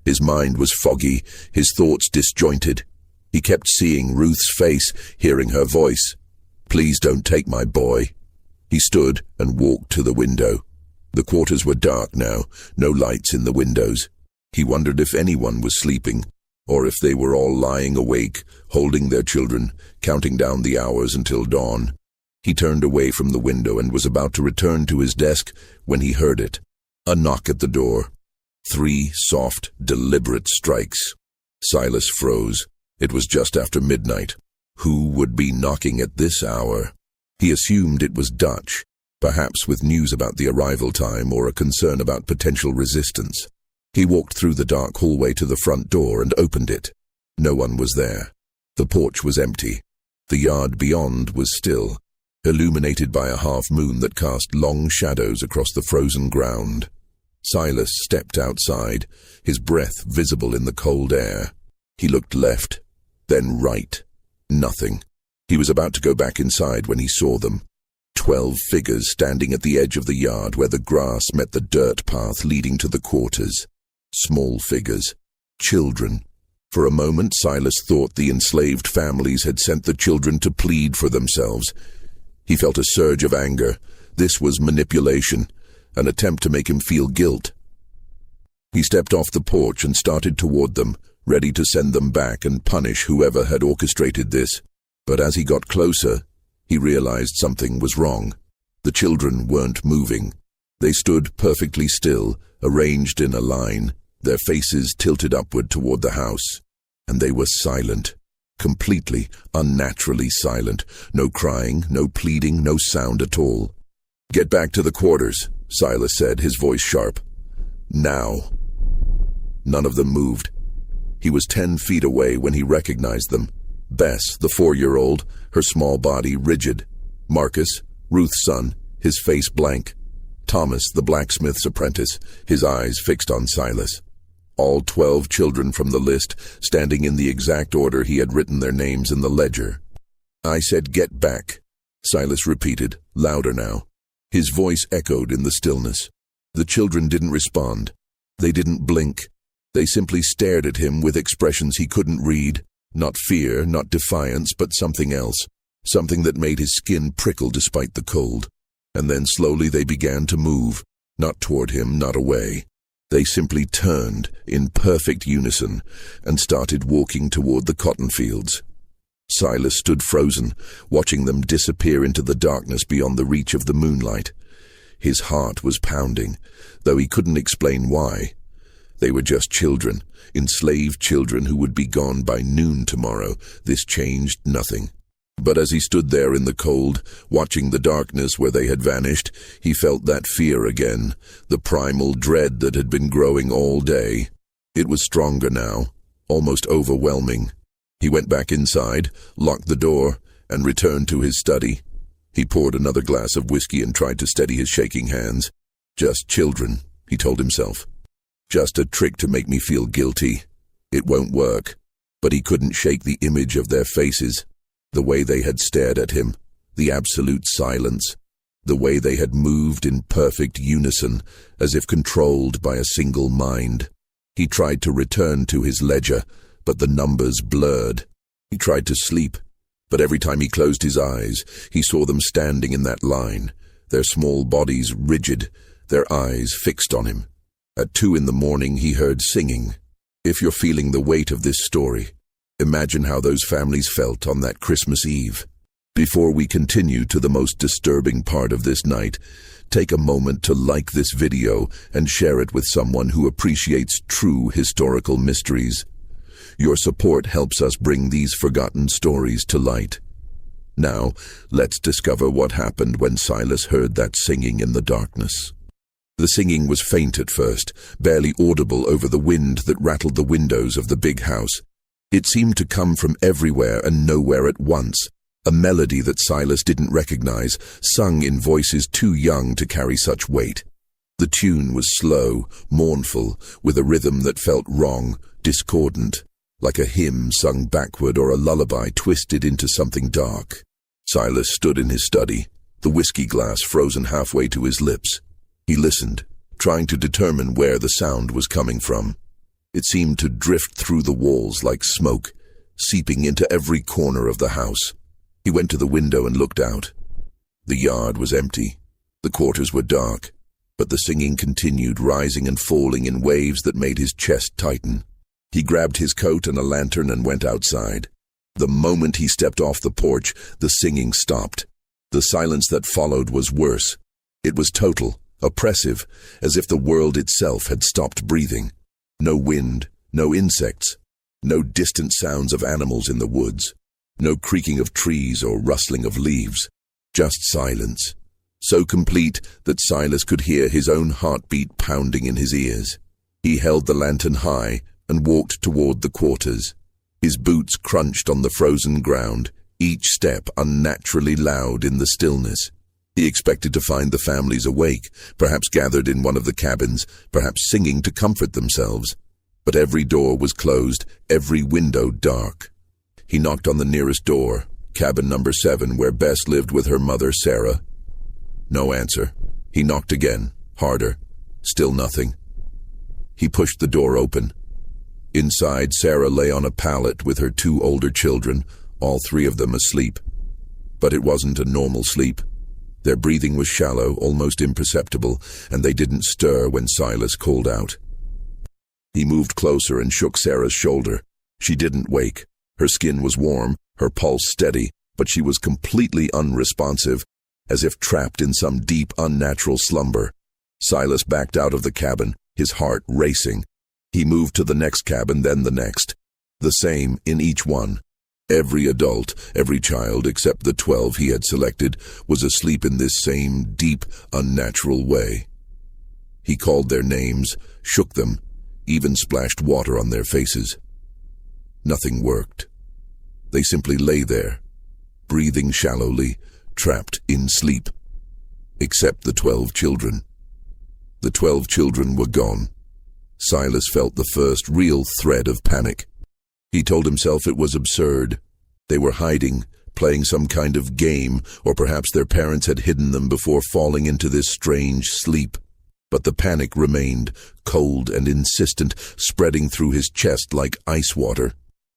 His mind was foggy, his thoughts disjointed. He kept seeing Ruth's face, hearing her voice. "Please don't take my boy." He stood and walked to the window. The quarters were dark now, no lights in the windows. He wondered if anyone was sleeping, or if they were all lying awake, holding their children, counting down the hours until dawn. He turned away from the window and was about to return to his desk when he heard it. A knock at the door. 3 soft, deliberate strikes. Silas froze. It was just after midnight. Who would be knocking at this hour? He assumed it was Dutch, perhaps with news about the arrival time or a concern about potential resistance. He walked through the dark hallway to the front door and opened it. No one was there. The porch was empty. The yard beyond was still, illuminated by a half-moon that cast long shadows across the frozen ground. Silas stepped outside, his breath visible in the cold air. He looked left, then right. Nothing. He was about to go back inside when he saw them. 12 figures standing at the edge of the yard where the grass met the dirt path leading to the quarters. Small figures. Children. For a moment, Silas thought the enslaved families had sent the children to plead for themselves. He felt a surge of anger. This was manipulation, an attempt to make him feel guilt. He stepped off the porch and started toward them, ready to send them back and punish whoever had orchestrated this. But as he got closer, he realized something was wrong. The children weren't moving. They stood perfectly still, arranged in a line, their faces tilted upward toward the house. And they were silent, completely, unnaturally silent. No crying, no pleading, no sound at all. "Get back to the quarters," Silas said, his voice sharp. "Now." None of them moved. He was 10 feet away when he recognized them. Bess, the 4-year-old, her small body rigid. Marcus, Ruth's son, his face blank. Thomas, the blacksmith's apprentice, his eyes fixed on Silas. All 12 children from the list, standing in the exact order he had written their names in the ledger. "I said get back," Silas repeated, louder now. His voice echoed in the stillness. The children didn't respond. They didn't blink. They simply stared at him with expressions he couldn't read. Not fear, not defiance, but something else. Something that made his skin prickle despite the cold. And then slowly they began to move, not toward him, not away. They simply turned in perfect unison and started walking toward the cotton fields. Silas stood frozen, watching them disappear into the darkness beyond the reach of the moonlight. His heart was pounding, though he couldn't explain why. They were just children, enslaved children who would be gone by noon tomorrow. This changed nothing. But as he stood there in the cold, watching the darkness where they had vanished, he felt that fear again, the primal dread that had been growing all day. It was stronger now, almost overwhelming. He went back inside, locked the door, and returned to his study. He poured another glass of whiskey and tried to steady his shaking hands. Just children, he told himself. Just a trick to make me feel guilty. It won't work. But he couldn't shake the image of their faces, the way they had stared at him, the absolute silence, the way they had moved in perfect unison, as if controlled by a single mind. He tried to return to his ledger, but the numbers blurred. He tried to sleep, but every time he closed his eyes, he saw them standing in that line, their small bodies rigid, their eyes fixed on him. At 2 a.m, he heard singing. If you're feeling the weight of this story, imagine how those families felt on that Christmas Eve. Before we continue to the most disturbing part of this night, take a moment to like this video and share it with someone who appreciates true historical mysteries. Your support helps us bring these forgotten stories to light. Now, let's discover what happened when Silas heard that singing in the darkness. The singing was faint at first, barely audible over the wind that rattled the windows of the big house. It seemed to come from everywhere and nowhere at once, a melody that Silas didn't recognize, sung in voices too young to carry such weight. The tune was slow, mournful, with a rhythm that felt wrong, discordant, like a hymn sung backward or a lullaby twisted into something dark. Silas stood in his study, the whiskey glass frozen halfway to his lips. He listened, trying to determine where the sound was coming from. It seemed to drift through the walls like smoke, seeping into every corner of the house. He went to the window and looked out. The yard was empty. The quarters were dark, but the singing continued, rising and falling in waves that made his chest tighten. He grabbed his coat and a lantern and went outside. The moment he stepped off the porch, the singing stopped. The silence that followed was worse. It was total, oppressive, as if the world itself had stopped breathing. No wind, no insects, no distant sounds of animals in the woods, no creaking of trees or rustling of leaves, just silence, so complete that Silas could hear his own heartbeat pounding in his ears. He held the lantern high and walked toward the quarters. His boots crunched on the frozen ground, each step unnaturally loud in the stillness. He expected to find the families awake, perhaps gathered in one of the cabins, perhaps singing to comfort themselves. But every door was closed, every window dark. He knocked on the nearest door, cabin number 7, where Bess lived with her mother, Sarah. No answer. He knocked again, harder. Still nothing. He pushed the door open. Inside, Sarah lay on a pallet with her 2 older children, all 3 of them asleep. But it wasn't a normal sleep. Their breathing was shallow, almost imperceptible, and they didn't stir when Silas called out. He moved closer and shook Sarah's shoulder. She didn't wake. Her skin was warm, her pulse steady, but she was completely unresponsive, as if trapped in some deep, unnatural slumber. Silas backed out of the cabin, his heart racing. He moved to the next cabin, then the next. The same in each one. Every adult, every child except the 12 he had selected, was asleep in this same deep, unnatural way. He called their names, shook them, even splashed water on their faces. Nothing worked. They simply lay there, breathing shallowly, trapped in sleep. Except the 12 children. The 12 children were gone. Silas felt the first real thread of panic. He told himself it was absurd. They were hiding, playing some kind of game, or perhaps their parents had hidden them before falling into this strange sleep. But the panic remained, cold and insistent, spreading through his chest like ice water.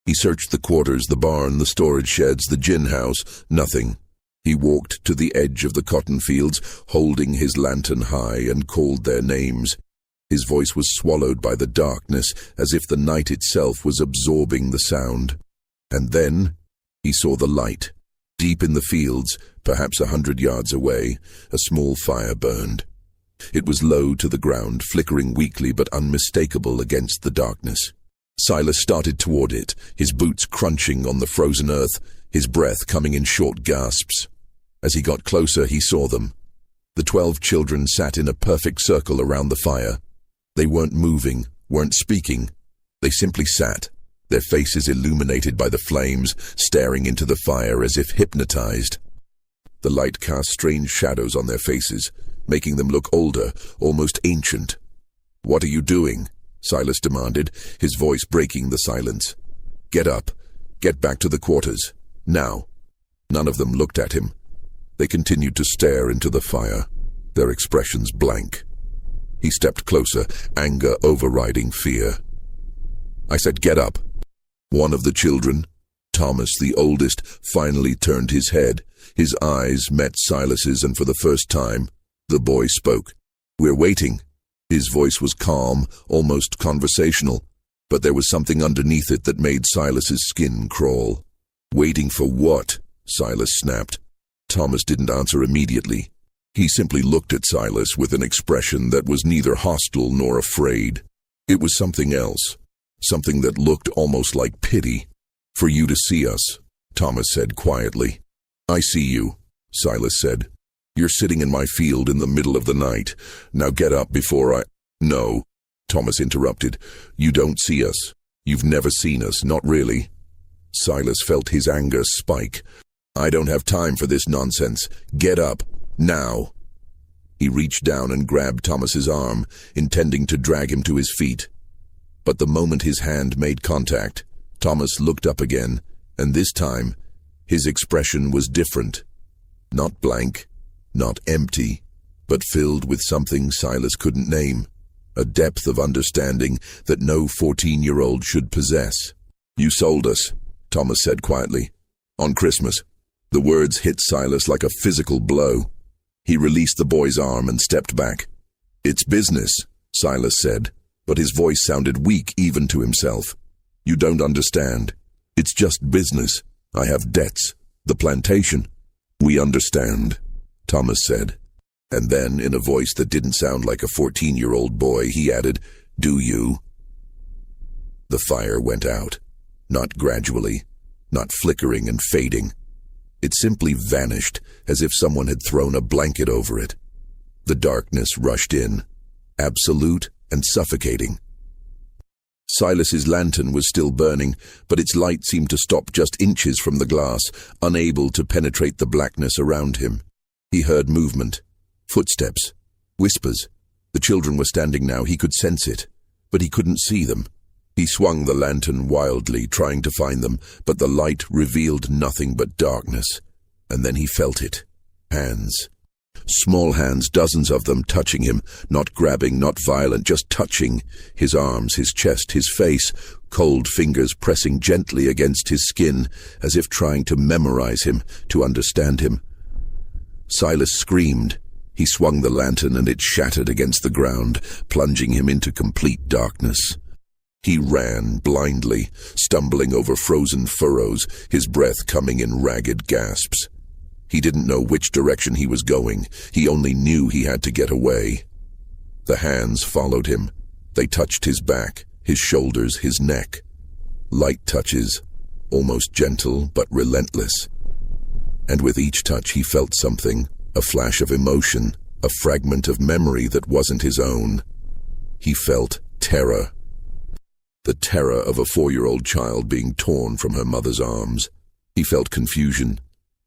He searched the quarters, the barn, the storage sheds, the gin house. Nothing. He walked to the edge of the cotton fields, holding his lantern high, and called their names. His voice was swallowed by the darkness, as if the night itself was absorbing the sound. And then he saw the light. Deep in the fields, perhaps 100 yards away, a small fire burned. It was low to the ground, flickering weakly but unmistakable against the darkness. Silas started toward it, his boots crunching on the frozen earth, his breath coming in short gasps. As he got closer, he saw them. The 12 children sat in a perfect circle around the fire. They weren't moving, weren't speaking. They simply sat, their faces illuminated by the flames, staring into the fire as if hypnotized. The light cast strange shadows on their faces, making them look older, almost ancient. "What are you doing?" Silas demanded, his voice breaking the silence. "Get up. Get back to the quarters. Now." None of them looked at him. They continued to stare into the fire, their expressions blank. He stepped closer, anger overriding fear. "I said get up." One of the children, Thomas, the oldest, finally turned his head. His eyes met Silas's, and for the first time, the boy spoke. "We're waiting." His voice was calm, almost conversational, but there was something underneath it that made Silas's skin crawl. "Waiting for what?" Silas snapped. Thomas didn't answer immediately. He simply looked at Silas with an expression that was neither hostile nor afraid. It was something else, something that looked almost like pity. "For you to see us," Thomas said quietly. "I see you," Silas said. "You're sitting in my field in the middle of the night. Now get up before I—" "No," Thomas interrupted. "You don't see us. You've never seen us, not really." Silas felt his anger spike. "I don't have time for this nonsense. Get up, now." He reached down and grabbed Thomas's arm, intending to drag him to his feet. But the moment his hand made contact, Thomas looked up again, and this time, his expression was different. Not blank, not empty, but filled with something Silas couldn't name, a depth of understanding that no 14-year-old should possess. "You sold us," Thomas said quietly, "on Christmas." The words hit Silas like a physical blow. He released the boy's arm and stepped back. "It's business," Silas said, but his voice sounded weak even to himself. "You don't understand. It's just business. I have debts. The plantation." "We understand," Thomas said. And then, in a voice that didn't sound like a 14-year-old boy, he added, "Do you?" The fire went out. Not gradually, not flickering and fading. It simply vanished, as if someone had thrown a blanket over it. The darkness rushed in, absolute and suffocating. Silas's lantern was still burning, but its light seemed to stop just inches from the glass, unable to penetrate the blackness around him. He heard movement, footsteps, whispers. The children were standing now. He could sense it, but he couldn't see them. He swung the lantern wildly, trying to find them, but the light revealed nothing but darkness. And then he felt it. Hands. Small hands, dozens of them, touching him, not grabbing, not violent, just touching. His arms, his chest, his face, cold fingers pressing gently against his skin, as if trying to memorize him, to understand him. Silas screamed. He swung the lantern and it shattered against the ground, plunging him into complete darkness. He ran blindly, stumbling over frozen furrows, his breath coming in ragged gasps. He didn't know which direction he was going. He only knew he had to get away. The hands followed him. They touched his back, his shoulders, his neck. Light touches, almost gentle but relentless. And with each touch he felt something, a flash of emotion, a fragment of memory that wasn't his own. He felt terror. The terror of a 4-year-old child being torn from her mother's arms. He felt confusion,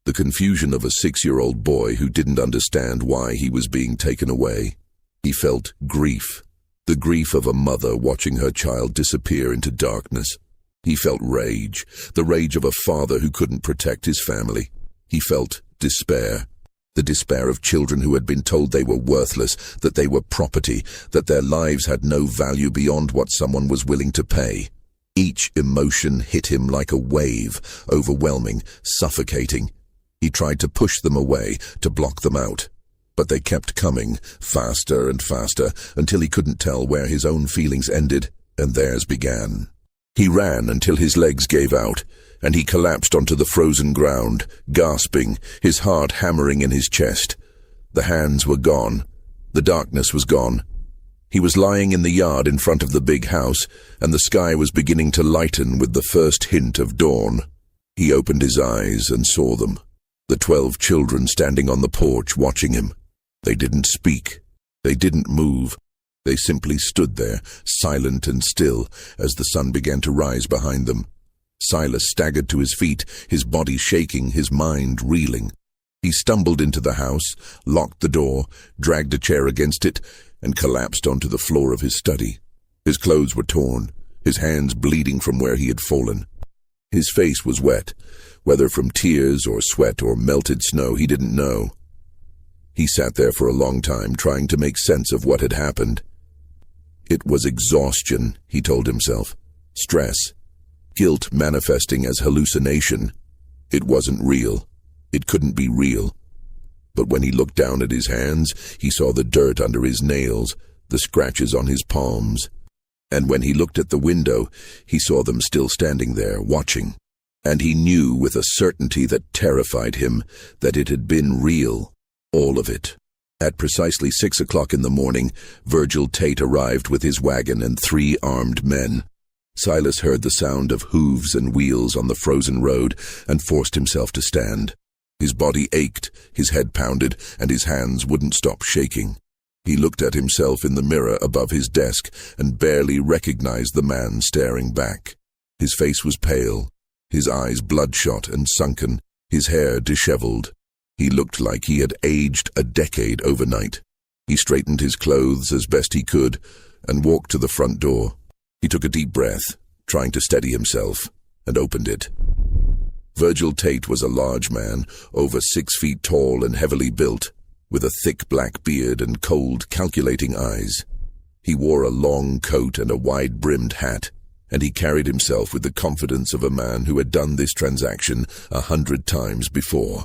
the confusion of a 6-year-old boy who didn't understand why he was being taken away. He felt grief, the grief of a mother watching her child disappear into darkness. He felt rage, the rage of a father who couldn't protect his family. He felt despair, the despair of children who had been told they were worthless, that they were property, that their lives had no value beyond what someone was willing to pay. Each emotion hit him like a wave, overwhelming, suffocating. He tried to push them away, to block them out. But they kept coming, faster and faster, until he couldn't tell where his own feelings ended and theirs began. He ran until his legs gave out, and he collapsed onto the frozen ground, gasping, his heart hammering in his chest. The hands were gone. The darkness was gone. He was lying in the yard in front of the big house, and the sky was beginning to lighten with the first hint of dawn. He opened his eyes and saw them, the 12 children standing on the porch watching him. They didn't speak. They didn't move. They simply stood there, silent and still, as the sun began to rise behind them. Silas staggered to his feet, his body shaking, his mind reeling. He stumbled into the house, locked the door, dragged a chair against it, and collapsed onto the floor of his study. His clothes were torn, his hands bleeding from where he had fallen. His face was wet, whether from tears or sweat or melted snow, he didn't know. He sat there for a long time, trying to make sense of what had happened. It was exhaustion, he told himself. Stress. Guilt manifesting as hallucination. It wasn't real. It couldn't be real. But when he looked down at his hands, he saw the dirt under his nails, the scratches on his palms. And when he looked at the window, he saw them still standing there, watching. And he knew with a certainty that terrified him that it had been real. All of it. At precisely 6 o'clock in the morning, Virgil Tate arrived with his wagon and 3 armed men. Silas heard the sound of hooves and wheels on the frozen road and forced himself to stand. His body ached, his head pounded, and his hands wouldn't stop shaking. He looked at himself in the mirror above his desk and barely recognized the man staring back. His face was pale, his eyes bloodshot and sunken, his hair disheveled. He looked like he had aged a decade overnight. He straightened his clothes as best he could and walked to the front door. He took a deep breath, trying to steady himself, and opened it. Virgil Tate was a large man, over 6 feet tall and heavily built, with a thick black beard and cold, calculating eyes. He wore a long coat and a wide-brimmed hat, and he carried himself with the confidence of a man who had done this transaction 100 times before.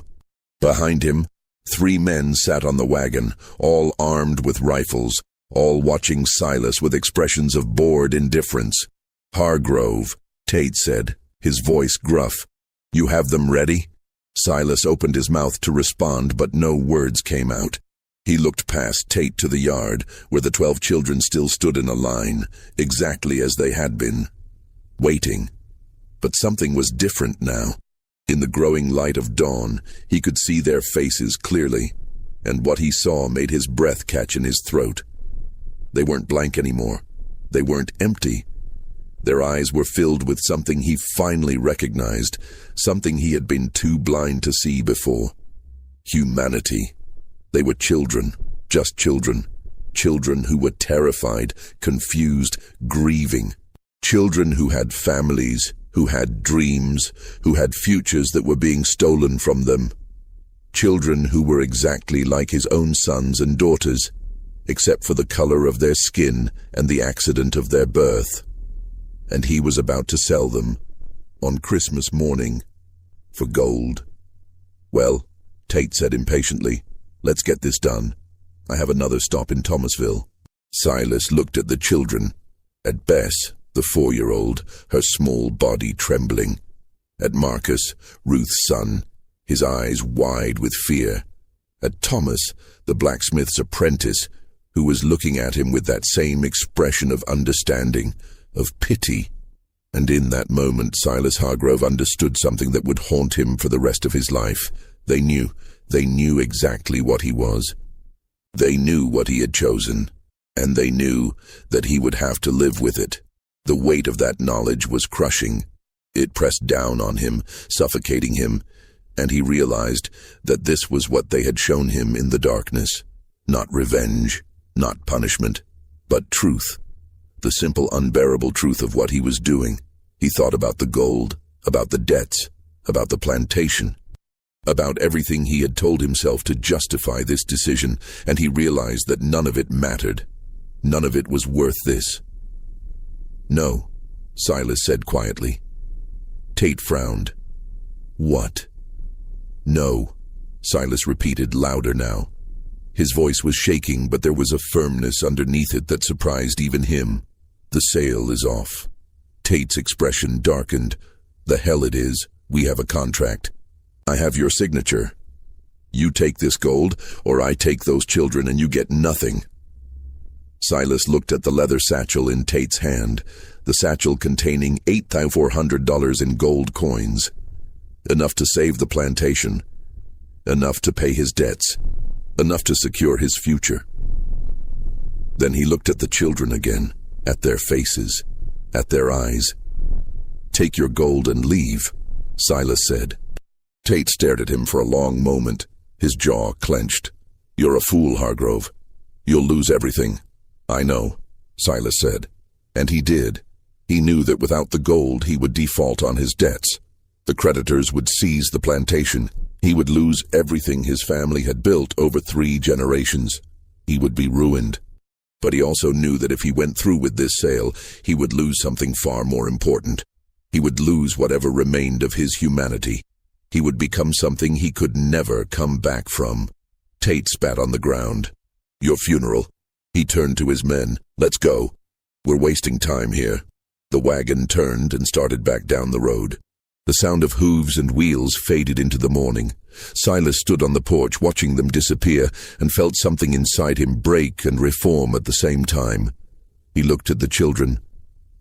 Behind him, 3 men sat on the wagon, all armed with rifles, all watching Silas with expressions of bored indifference. "Hargrove," Tate said, his voice gruff. "You have them ready?" Silas opened his mouth to respond, but no words came out. He looked past Tate to the yard, where the 12 children still stood in a line, exactly as they had been, waiting. But something was different now. In the growing light of dawn, he could see their faces clearly, and what he saw made his breath catch in his throat. They weren't blank anymore. They weren't empty. Their eyes were filled with something he finally recognized, something he had been too blind to see before. Humanity. They were children, just children. Children who were terrified, confused, grieving. Children who had families, who had dreams, who had futures that were being stolen from them. Children who were exactly like his own sons and daughters, except for the color of their skin and the accident of their birth. And he was about to sell them, on Christmas morning, for gold. "Well," Tate said impatiently, "let's get this done. I have another stop in Thomasville." Silas looked at the children, at Bess, the 4-year-old, her small body trembling, at Marcus, Ruth's son, his eyes wide with fear, at Thomas, the blacksmith's apprentice, who was looking at him with that same expression of understanding, of pity. And in that moment, Silas Hargrove understood something that would haunt him for the rest of his life. They knew exactly what he was. They knew what he had chosen, and they knew that he would have to live with it. The weight of that knowledge was crushing. It pressed down on him, suffocating him, and he realized that this was what they had shown him in the darkness. Not revenge, not punishment, but truth. The simple, unbearable truth of what he was doing. He thought about the gold, about the debts, about the plantation, about everything he had told himself to justify this decision, and he realized that none of it mattered. None of it was worth this. "No," Silas said quietly. Tate frowned. "What?" No, Silas repeated, louder now. His voice was shaking, but there was a firmness underneath it that surprised even him. The sale is off. Tate's expression darkened. The hell it is. We have a contract. I have your signature. You take this gold, or I take those children and you get nothing. Silas looked at the leather satchel in Tate's hand, the satchel containing $8,400 in gold coins. Enough to save the plantation. Enough to pay his debts. Enough to secure his future. Then he looked at the children again, at their faces, at their eyes. Take your gold and leave, Silas said. Tate stared at him for a long moment, his jaw clenched. You're a fool, Hargrove. You'll lose everything. I know, Silas said. And he did. He knew that without the gold he would default on his debts. The creditors would seize the plantation. He would lose everything his family had built over 3 generations. He would be ruined. But he also knew that if he went through with this sale, he would lose something far more important. He would lose whatever remained of his humanity. He would become something he could never come back from. Tate spat on the ground. Your funeral. He turned to his men. Let's go. We're wasting time here. The wagon turned and started back down the road. The sound of hooves and wheels faded into the morning. Silas stood on the porch watching them disappear and felt something inside him break and reform at the same time. He looked at the children.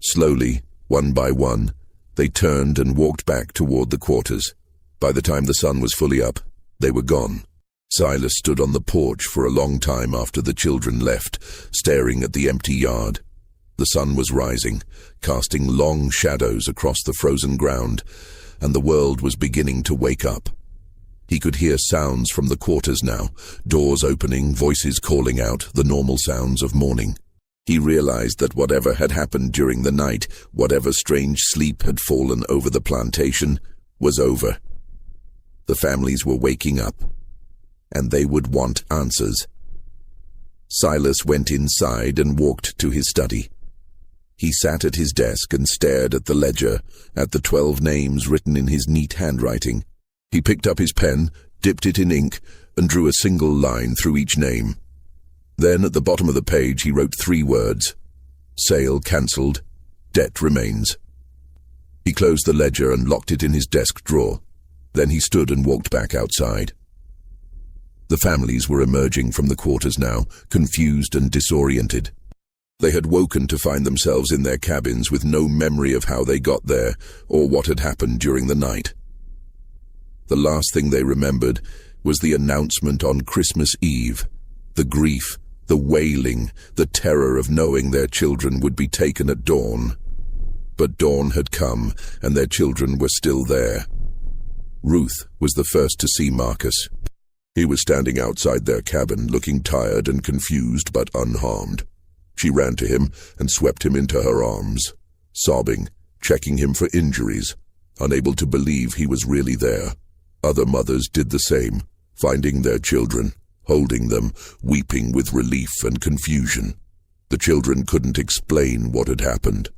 Slowly, one by one, they turned and walked back toward the quarters. By the time the sun was fully up, they were gone. Silas stood on the porch for a long time after the children left, staring at the empty yard. The sun was rising, casting long shadows across the frozen ground, and the world was beginning to wake up. He could hear sounds from the quarters now, doors opening, voices calling out, the normal sounds of morning. He realized that whatever had happened during the night, whatever strange sleep had fallen over the plantation, was over. The families were waking up, and they would want answers. Silas went inside and walked to his study. He sat at his desk and stared at the ledger, at the 12 names written in his neat handwriting. He picked up his pen, dipped it in ink, and drew a single line through each name. Then at the bottom of the page he wrote 3 words. Sale cancelled. Debt remains. He closed the ledger and locked it in his desk drawer. Then he stood and walked back outside. The families were emerging from the quarters now, confused and disoriented. They had woken to find themselves in their cabins with no memory of how they got there or what had happened during the night. The last thing they remembered was the announcement on Christmas Eve, the grief, the wailing, the terror of knowing their children would be taken at dawn. But dawn had come, and their children were still there. Ruth was the first to see Marcus. He was standing outside their cabin, looking tired and confused but unharmed. She ran to him and swept him into her arms, sobbing, checking him for injuries, unable to believe he was really there. Other mothers did the same, finding their children, holding them, weeping with relief and confusion. The children couldn't explain what had happened.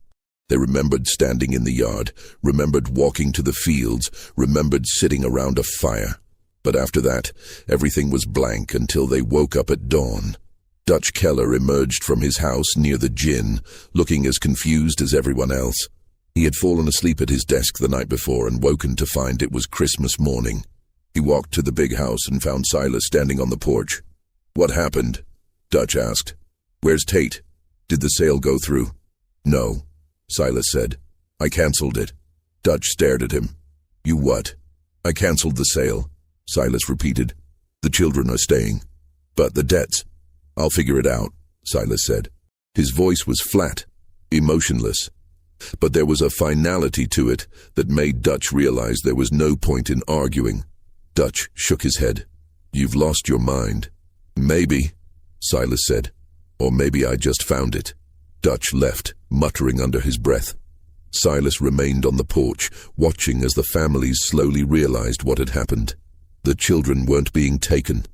They remembered standing in the yard, remembered walking to the fields, remembered sitting around a fire. But after that, everything was blank until they woke up at dawn. Dutch Keller emerged from his house near the gin, looking as confused as everyone else. He had fallen asleep at his desk the night before and woken to find it was Christmas morning. He walked to the big house and found Silas standing on the porch. "What happened?" Dutch asked. "Where's Tate? Did the sale go through?" "No," Silas said. "I cancelled it." Dutch stared at him. "You what?" "I cancelled the sale," Silas repeated. "The children are staying. But the debts—" "I'll figure it out," Silas said. His voice was flat, emotionless. But there was a finality to it that made Dutch realize there was no point in arguing. Dutch shook his head. "You've lost your mind." "Maybe," Silas said. "Or maybe I just found it." Dutch left, muttering under his breath. Silas remained on the porch, watching as the families slowly realized what had happened. The children weren't being taken.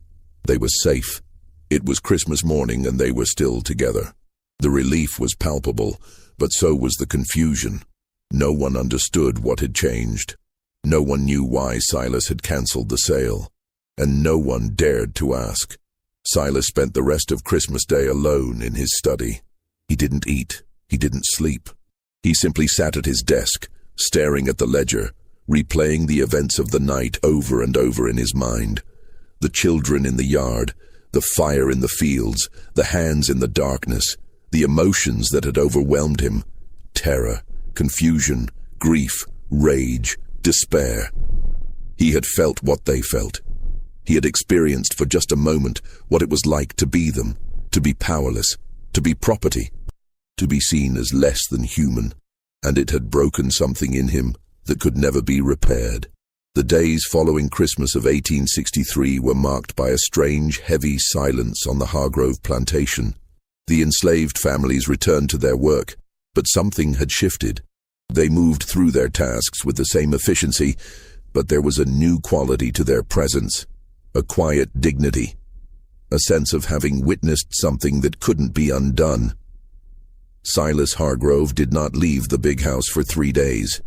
They were safe. It was Christmas morning and they were still together. The relief was palpable, but so was the confusion. No one understood what had changed. No one knew why Silas had cancelled the sale, and no one dared to ask. Silas spent the rest of Christmas Day alone in his study. He didn't eat. He didn't sleep. He simply sat at his desk, staring at the ledger, replaying the events of the night over and over in his mind. The children in the yard, the fire in the fields, the hands in the darkness, the emotions that had overwhelmed him. Terror, confusion, grief, rage, despair. He had felt what they felt. He had experienced for just a moment what it was like to be them, to be powerless, to be property, to be seen as less than human, and it had broken something in him that could never be repaired. The days following Christmas of 1863 were marked by a strange, heavy silence on the Hargrove plantation. The enslaved families returned to their work, but something had shifted. They moved through their tasks with the same efficiency, but there was a new quality to their presence, a quiet dignity, a sense of having witnessed something that couldn't be undone. Silas Hargrove did not leave the big house for 3 days.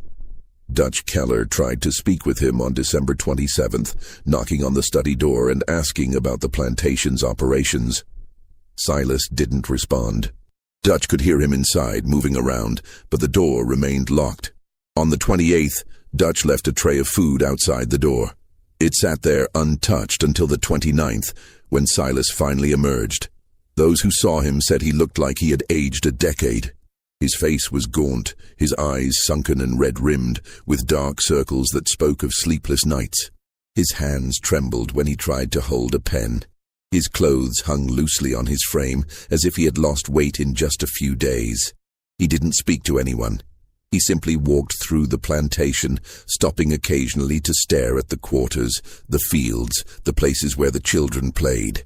Dutch Keller tried to speak with him on December 27th, knocking on the study door and asking about the plantation's operations. Silas didn't respond. Dutch could hear him inside, moving around, but the door remained locked. On the 28th, Dutch left a tray of food outside the door. It sat there untouched until the 29th, when Silas finally emerged. Those who saw him said he looked like he had aged a decade. His face was gaunt, his eyes sunken and red-rimmed, with dark circles that spoke of sleepless nights. His hands trembled when he tried to hold a pen. His clothes hung loosely on his frame, as if he had lost weight in just a few days. He didn't speak to anyone. He simply walked through the plantation, stopping occasionally to stare at the quarters, the fields, the places where the children played.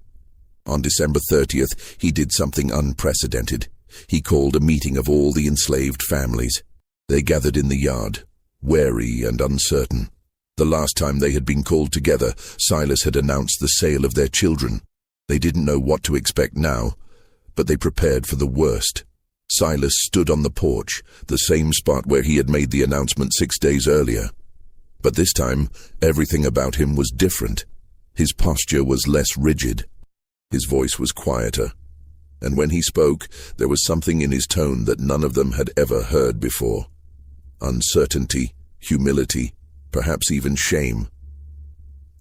On December 30th, he did something unprecedented. He called a meeting of all the enslaved families. They gathered in the yard, wary and uncertain. The last time they had been called together, Silas had announced the sale of their children. They didn't know what to expect now, but they prepared for the worst. Silas stood on the porch, the same spot where he had made the announcement 6 days earlier. But this time, everything about him was different. His posture was less rigid. His voice was quieter. And when he spoke, there was something in his tone that none of them had ever heard before. Uncertainty, humility, perhaps even shame.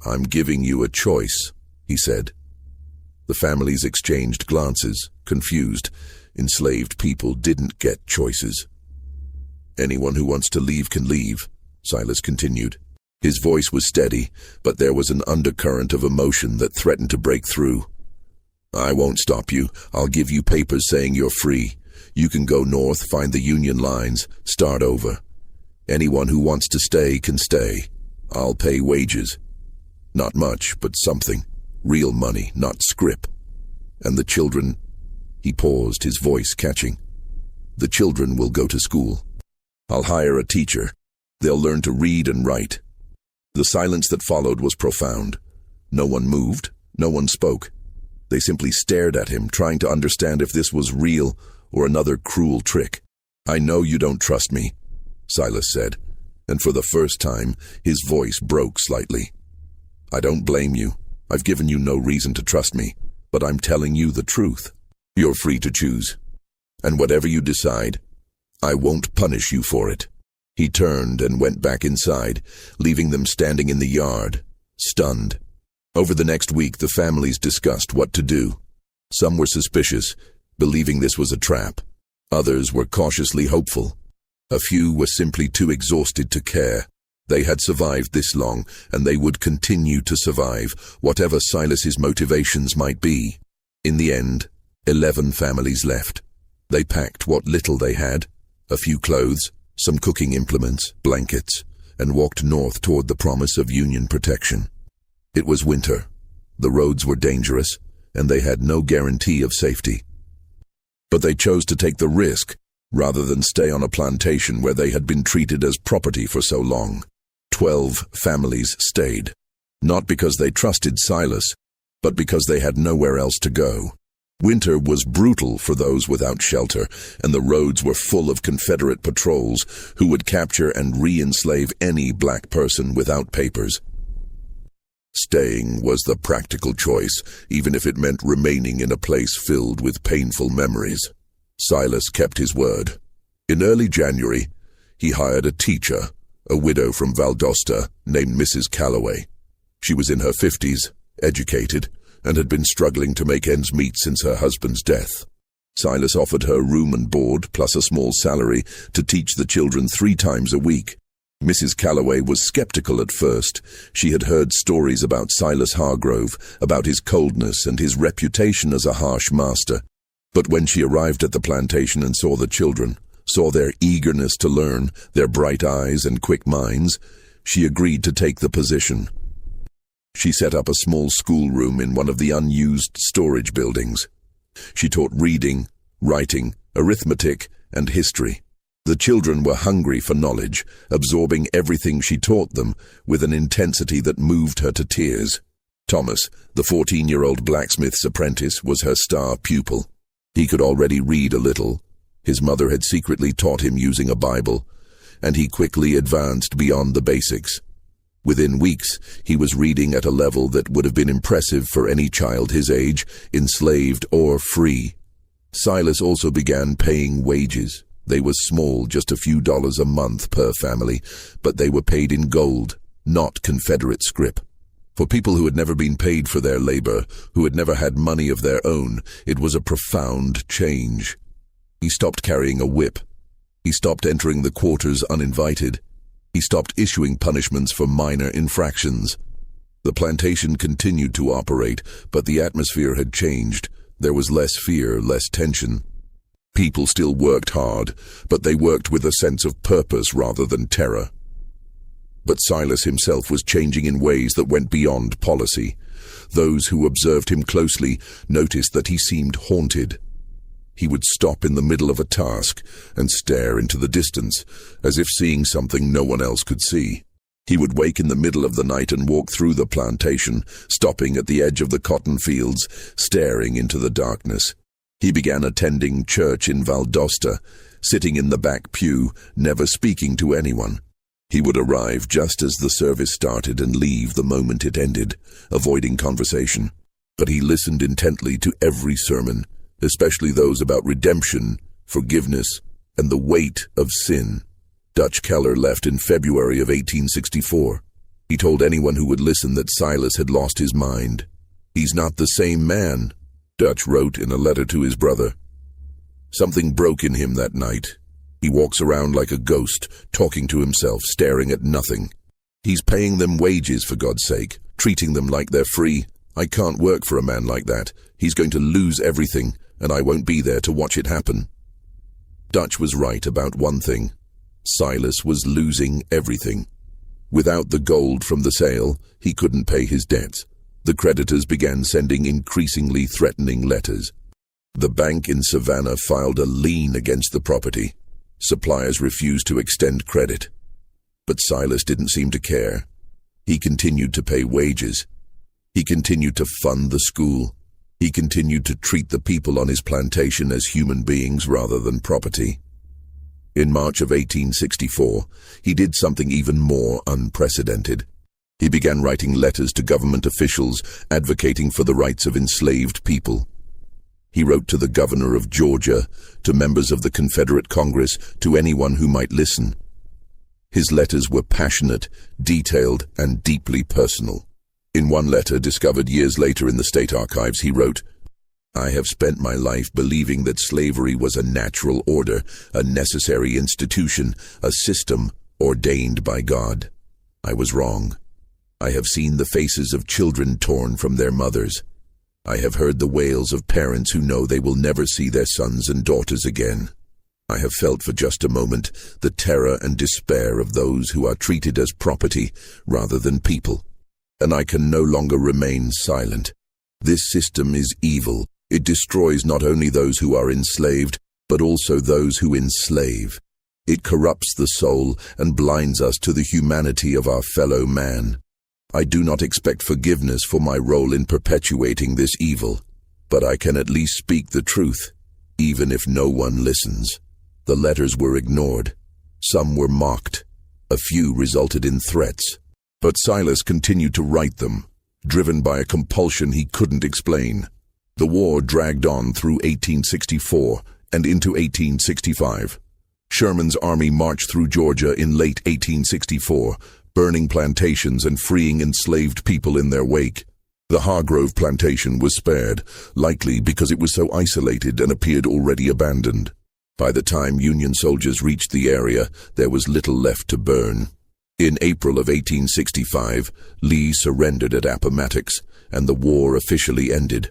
"I'm giving you a choice," he said. The families exchanged glances, confused. Enslaved people didn't get choices. "Anyone who wants to leave can leave," Silas continued. His voice was steady, but there was an undercurrent of emotion that threatened to break through. "I won't stop you. I'll give you papers saying you're free. You can go north, find the Union lines, start over. Anyone who wants to stay can stay. I'll pay wages. Not much, but something. Real money, not scrip. And the children..." He paused, his voice catching. "The children will go to school. I'll hire a teacher. They'll learn to read and write." The silence that followed was profound. No one moved, no one spoke. They simply stared at him, trying to understand if this was real or another cruel trick. "I know you don't trust me," Silas said, and for the first time, his voice broke slightly. "I don't blame you. I've given you no reason to trust me, but I'm telling you the truth. You're free to choose. And whatever you decide, I won't punish you for it." He turned and went back inside, leaving them standing in the yard, stunned. Over the next week, the families discussed what to do. Some were suspicious, believing this was a trap. Others were cautiously hopeful. A few were simply too exhausted to care. They had survived this long, and they would continue to survive, whatever Silas's motivations might be. In the end, 11 families left. They packed what little they had, a few clothes, some cooking implements, blankets, and walked north toward the promise of Union protection. It was winter. The roads were dangerous, and they had no guarantee of safety. But they chose to take the risk, rather than stay on a plantation where they had been treated as property for so long. 12 families stayed, not because they trusted Silas, but because they had nowhere else to go. Winter was brutal for those without shelter, and the roads were full of Confederate patrols who would capture and re-enslave any black person without papers. Staying was the practical choice, even if it meant remaining in a place filled with painful memories. Silas kept his word. In early January, he hired a teacher, a widow from Valdosta named Mrs. Calloway. She was in her 50s, educated, and had been struggling to make ends meet since her husband's death. Silas offered her room and board, plus a small salary, to teach the children 3 times a week. Mrs. Calloway was skeptical at first. She had heard stories about Silas Hargrove, about his coldness and his reputation as a harsh master. But when she arrived at the plantation and saw the children, saw their eagerness to learn, their bright eyes and quick minds, she agreed to take the position. She set up a small schoolroom in one of the unused storage buildings. She taught reading, writing, arithmetic, and history. The children were hungry for knowledge, absorbing everything she taught them with an intensity that moved her to tears. Thomas, the 14-year-old blacksmith's apprentice, was her star pupil. He could already read a little. His mother had secretly taught him using a Bible, and he quickly advanced beyond the basics. Within weeks, he was reading at a level that would have been impressive for any child his age, enslaved or free. Silas also began paying wages. They were small, just a few dollars a month per family, but they were paid in gold, not Confederate scrip. For people who had never been paid for their labor, who had never had money of their own, it was a profound change. He stopped carrying a whip. He stopped entering the quarters uninvited. He stopped issuing punishments for minor infractions. The plantation continued to operate, but the atmosphere had changed. There was less fear, less tension. People still worked hard, but they worked with a sense of purpose rather than terror. But Silas himself was changing in ways that went beyond policy. Those who observed him closely noticed that he seemed haunted. He would stop in the middle of a task and stare into the distance, as if seeing something no one else could see. He would wake in the middle of the night and walk through the plantation, stopping at the edge of the cotton fields, staring into the darkness. He began attending church in Valdosta, sitting in the back pew, never speaking to anyone. He would arrive just as the service started and leave the moment it ended, avoiding conversation. But he listened intently to every sermon, especially those about redemption, forgiveness, and the weight of sin. Dutch Keller left in February of 1864. He told anyone who would listen that Silas had lost his mind. "He's not the same man," Dutch wrote in a letter to his brother. "Something broke in him that night. He walks around like a ghost, talking to himself, staring at nothing. He's paying them wages, for God's sake, treating them like they're free. I can't work for a man like that. He's going to lose everything, and I won't be there to watch it happen." Dutch was right about one thing. Silas was losing everything. Without the gold from the sale, he couldn't pay his debts. The creditors began sending increasingly threatening letters. The bank in Savannah filed a lien against the property. Suppliers refused to extend credit. But Silas didn't seem to care. He continued to pay wages. He continued to fund the school. He continued to treat the people on his plantation as human beings rather than property. In March of 1864, he did something even more unprecedented. He began writing letters to government officials advocating for the rights of enslaved people. He wrote to the governor of Georgia, to members of the Confederate Congress, to anyone who might listen. His letters were passionate, detailed, and deeply personal. In one letter, discovered years later in the state archives, he wrote, "I have spent my life believing that slavery was a natural order, a necessary institution, a system ordained by God. I was wrong. I have seen the faces of children torn from their mothers. I have heard the wails of parents who know they will never see their sons and daughters again. I have felt for just a moment the terror and despair of those who are treated as property rather than people. And I can no longer remain silent. This system is evil. It destroys not only those who are enslaved, but also those who enslave. It corrupts the soul and blinds us to the humanity of our fellow man. I do not expect forgiveness for my role in perpetuating this evil. But I can at least speak the truth, even if no one listens. The letters were ignored. Some were mocked. A few resulted in threats. But Silas continued to write them, driven by a compulsion he couldn't explain. The war dragged on through 1864 and into 1865. Sherman's army marched through Georgia in late 1864, burning plantations and freeing enslaved people in their wake. The Hargrove plantation was spared, likely because it was so isolated and appeared already abandoned. By the time Union soldiers reached the area, there was little left to burn. In April of 1865, Lee surrendered at Appomattox, and the war officially ended.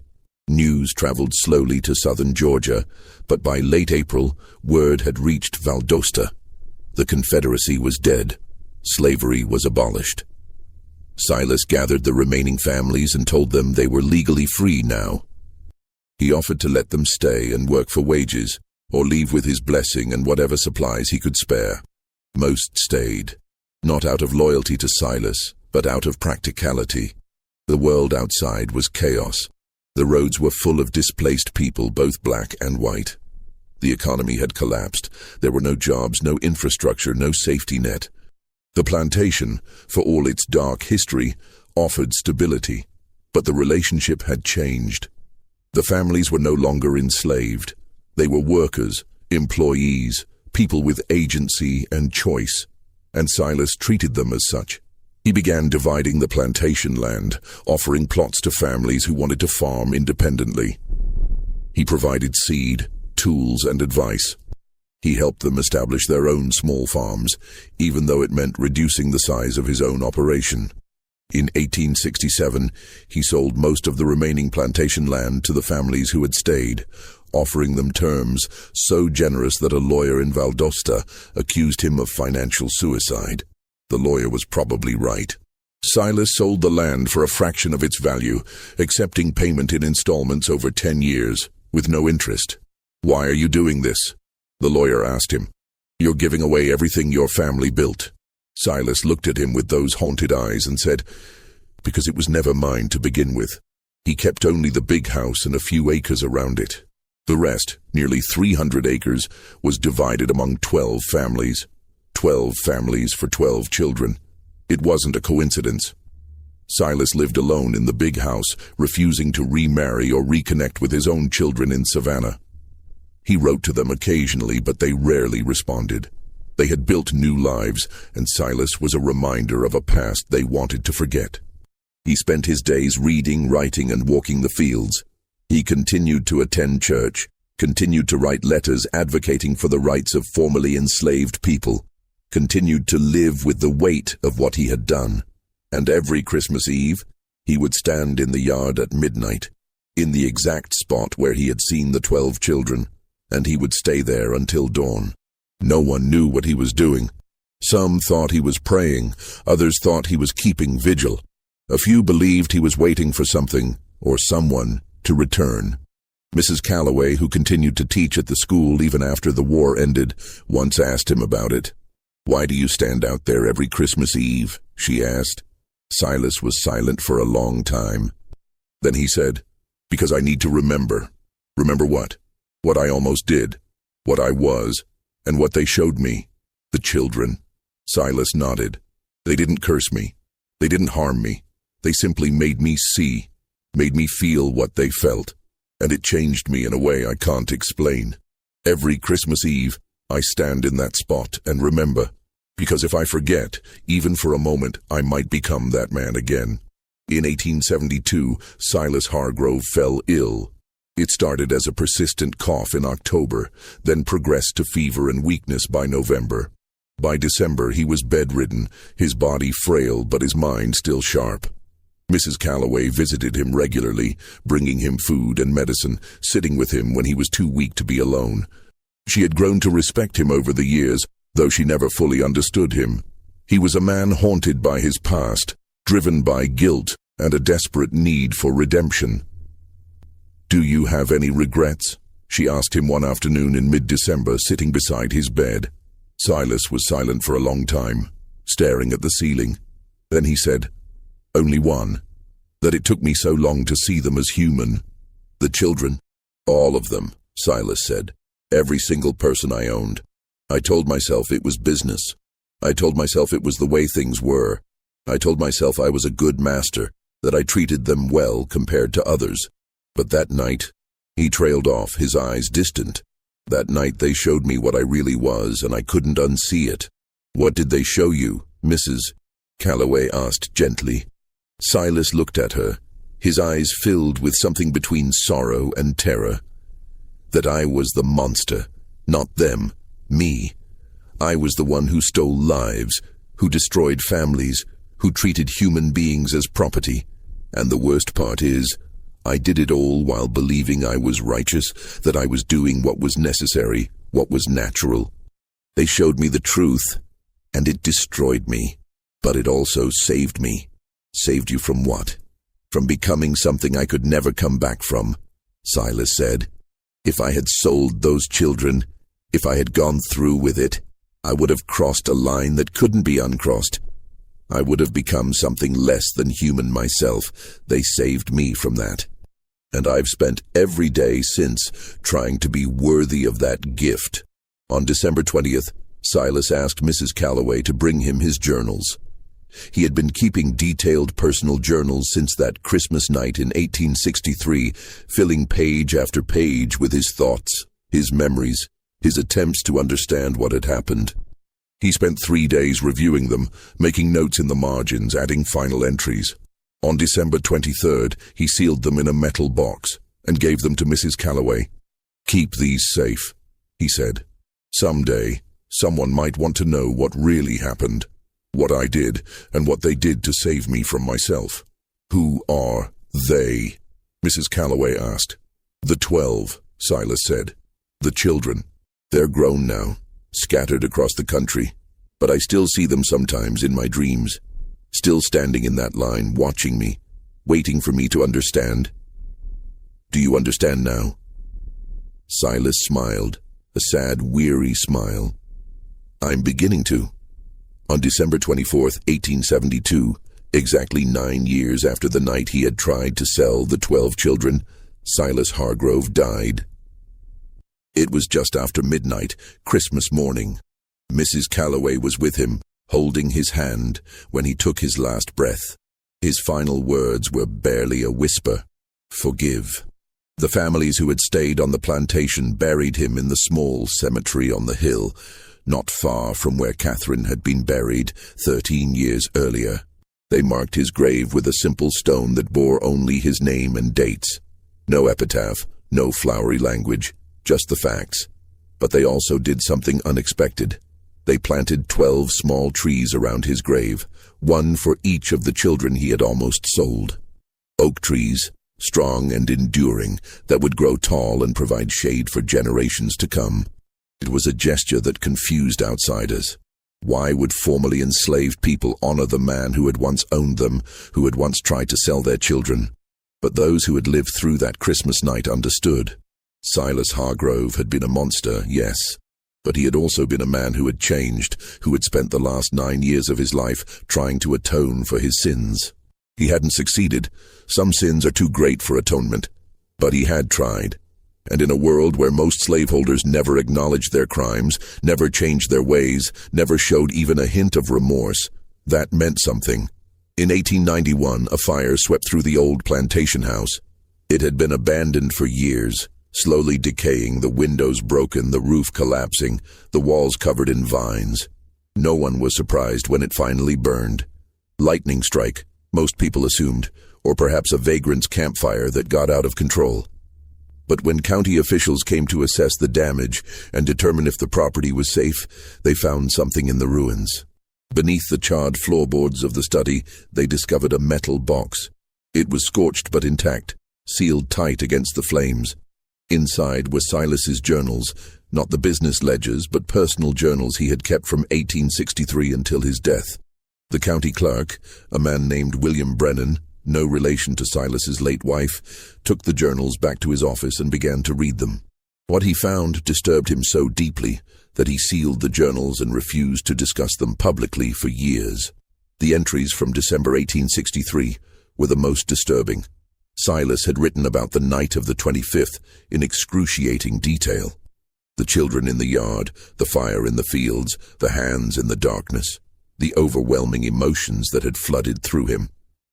News traveled slowly to southern Georgia, but by late April, word had reached Valdosta. The Confederacy was dead. Slavery was abolished. Silas gathered the remaining families and told them they were legally free now. He offered to let them stay and work for wages, or leave with his blessing and whatever supplies he could spare. Most stayed, not out of loyalty to Silas, but out of practicality. The world outside was chaos. The roads were full of displaced people, both black and white. The economy had collapsed. There were no jobs, no infrastructure, no safety net. The plantation, for all its dark history, offered stability, but the relationship had changed. The families were no longer enslaved. They were workers, employees, people with agency and choice, and Silas treated them as such. He began dividing the plantation land, offering plots to families who wanted to farm independently. He provided seed, tools, and advice. He helped them establish their own small farms, even though it meant reducing the size of his own operation. In 1867, he sold most of the remaining plantation land to the families who had stayed, offering them terms so generous that a lawyer in Valdosta accused him of financial suicide. The lawyer was probably right. Silas sold the land for a fraction of its value, accepting payment in installments over 10 years, with no interest. "Why are you doing this?" the lawyer asked him. "You're giving away everything your family built." Silas looked at him with those haunted eyes and said, "Because it was never mine to begin with." He kept only the big house and a few acres around it. The rest, nearly 300 acres, was divided among 12 families. 12 families for 12 children. It wasn't a coincidence. Silas lived alone in the big house, refusing to remarry or reconnect with his own children in Savannah. He wrote to them occasionally, but they rarely responded. They had built new lives, and Silas was a reminder of a past they wanted to forget. He spent his days reading, writing, and walking the fields. He continued to attend church, continued to write letters advocating for the rights of formerly enslaved people, continued to live with the weight of what he had done. And every Christmas Eve, he would stand in the yard at midnight, in the exact spot where he had seen the 12 children, and he would stay there until dawn. No one knew what he was doing. Some thought he was praying, others thought he was keeping vigil. A few believed he was waiting for something, or someone, to return. Mrs. Calloway, who continued to teach at the school even after the war ended, once asked him about it. "Why do you stand out there every Christmas Eve?" she asked. Silas was silent for a long time. Then he said, "Because I need to remember." "Remember what?" "What I almost did, what I was, and what they showed me. The children." Silas nodded. "They didn't curse me. They didn't harm me. They simply made me see, made me feel what they felt, and it changed me in a way I can't explain. Every Christmas Eve, I stand in that spot and remember, because if I forget, even for a moment, I might become that man again." In 1872, Silas Hargrove fell ill. It started as a persistent cough in October, then progressed to fever and weakness by November. By December, he was bedridden, his body frail but his mind still sharp. Mrs. Calloway visited him regularly, bringing him food and medicine, sitting with him when he was too weak to be alone. She had grown to respect him over the years, though she never fully understood him. He was a man haunted by his past, driven by guilt and a desperate need for redemption. "Do you have any regrets?" she asked him one afternoon in mid-December, sitting beside his bed. Silas was silent for a long time, staring at the ceiling. Then he said, "Only one. That it took me so long to see them as human." The children? All of them, Silas said. Every single person I owned. I told myself it was business. I told myself it was the way things were. I told myself I was a good master, that I treated them well compared to others. But that night, he trailed off, his eyes distant. That night they showed me what I really was, and I couldn't unsee it. What did they show you, Mrs. Calloway asked gently. Silas looked at her, his eyes filled with something between sorrow and terror. That I was the monster, not them, me. I was the one who stole lives, who destroyed families, who treated human beings as property. And the worst part is, I did it all while believing I was righteous, that I was doing what was necessary, what was natural. They showed me the truth, and it destroyed me. But it also saved me. Saved you from what? From becoming something I could never come back from, Silas said. If I had sold those children, if I had gone through with it, I would have crossed a line that couldn't be uncrossed. I would have become something less than human myself. They saved me from that. And I've spent every day since trying to be worthy of that gift. On December 20th, Silas asked Mrs. Calloway to bring him his journals. He had been keeping detailed personal journals since that Christmas night in 1863, filling page after page with his thoughts, his memories, his attempts to understand what had happened. He spent 3 days reviewing them, making notes in the margins, adding final entries. On December 23rd, he sealed them in a metal box and gave them to Mrs. Calloway. "Keep these safe," he said. "Someday, someone might want to know what really happened, what I did, and what they did to save me from myself." "Who are they?" Mrs. Calloway asked. "The 12, Silas said. "The children. They're grown now, scattered across the country, but I still see them sometimes in my dreams, still standing in that line, watching me, waiting for me to understand. Do you understand now?" Silas smiled, a sad, weary smile. "I'm beginning to." On December 24th, 1872, exactly 9 years after the night he had tried to sell the 12 children, Silas Hargrove died. It was just after midnight, Christmas morning. Mrs. Calloway was with him, holding his hand, when he took his last breath. His final words were barely a whisper. "Forgive." The families who had stayed on the plantation buried him in the small cemetery on the hill, not far from where Catherine had been buried 13 years earlier. They marked his grave with a simple stone that bore only his name and dates. No epitaph, no flowery language, just the facts. But they also did something unexpected. They planted 12 small trees around his grave, one for each of the children he had almost sold. Oak trees, strong and enduring, that would grow tall and provide shade for generations to come. It was a gesture that confused outsiders. Why would formerly enslaved people honor the man who had once owned them, who had once tried to sell their children? But those who had lived through that Christmas night understood. Silas Hargrove had been a monster, yes, but he had also been a man who had changed, who had spent the last 9 years of his life trying to atone for his sins. He hadn't succeeded. Some sins are too great for atonement. But he had tried. And in a world where most slaveholders never acknowledged their crimes, never changed their ways, never showed even a hint of remorse, that meant something. In 1891, a fire swept through the old plantation house. It had been abandoned for years, slowly decaying, the windows broken, the roof collapsing, the walls covered in vines. No one was surprised when it finally burned. Lightning strike, most people assumed, or perhaps a vagrant's campfire that got out of control. But when county officials came to assess the damage and determine if the property was safe, they found something in the ruins. Beneath the charred floorboards of the study, they discovered a metal box. It was scorched but intact, sealed tight against the flames. Inside were Silas's journals, not the business ledgers, but personal journals he had kept from 1863 until his death. The county clerk, a man named William Brennan, no relation to Silas's late wife, took the journals back to his office and began to read them. What he found disturbed him so deeply that he sealed the journals and refused to discuss them publicly for years. The entries from December 1863 were the most disturbing. Silas had written about the night of the 25th in excruciating detail. The children in the yard, the fire in the fields, the hands in the darkness, the overwhelming emotions that had flooded through him.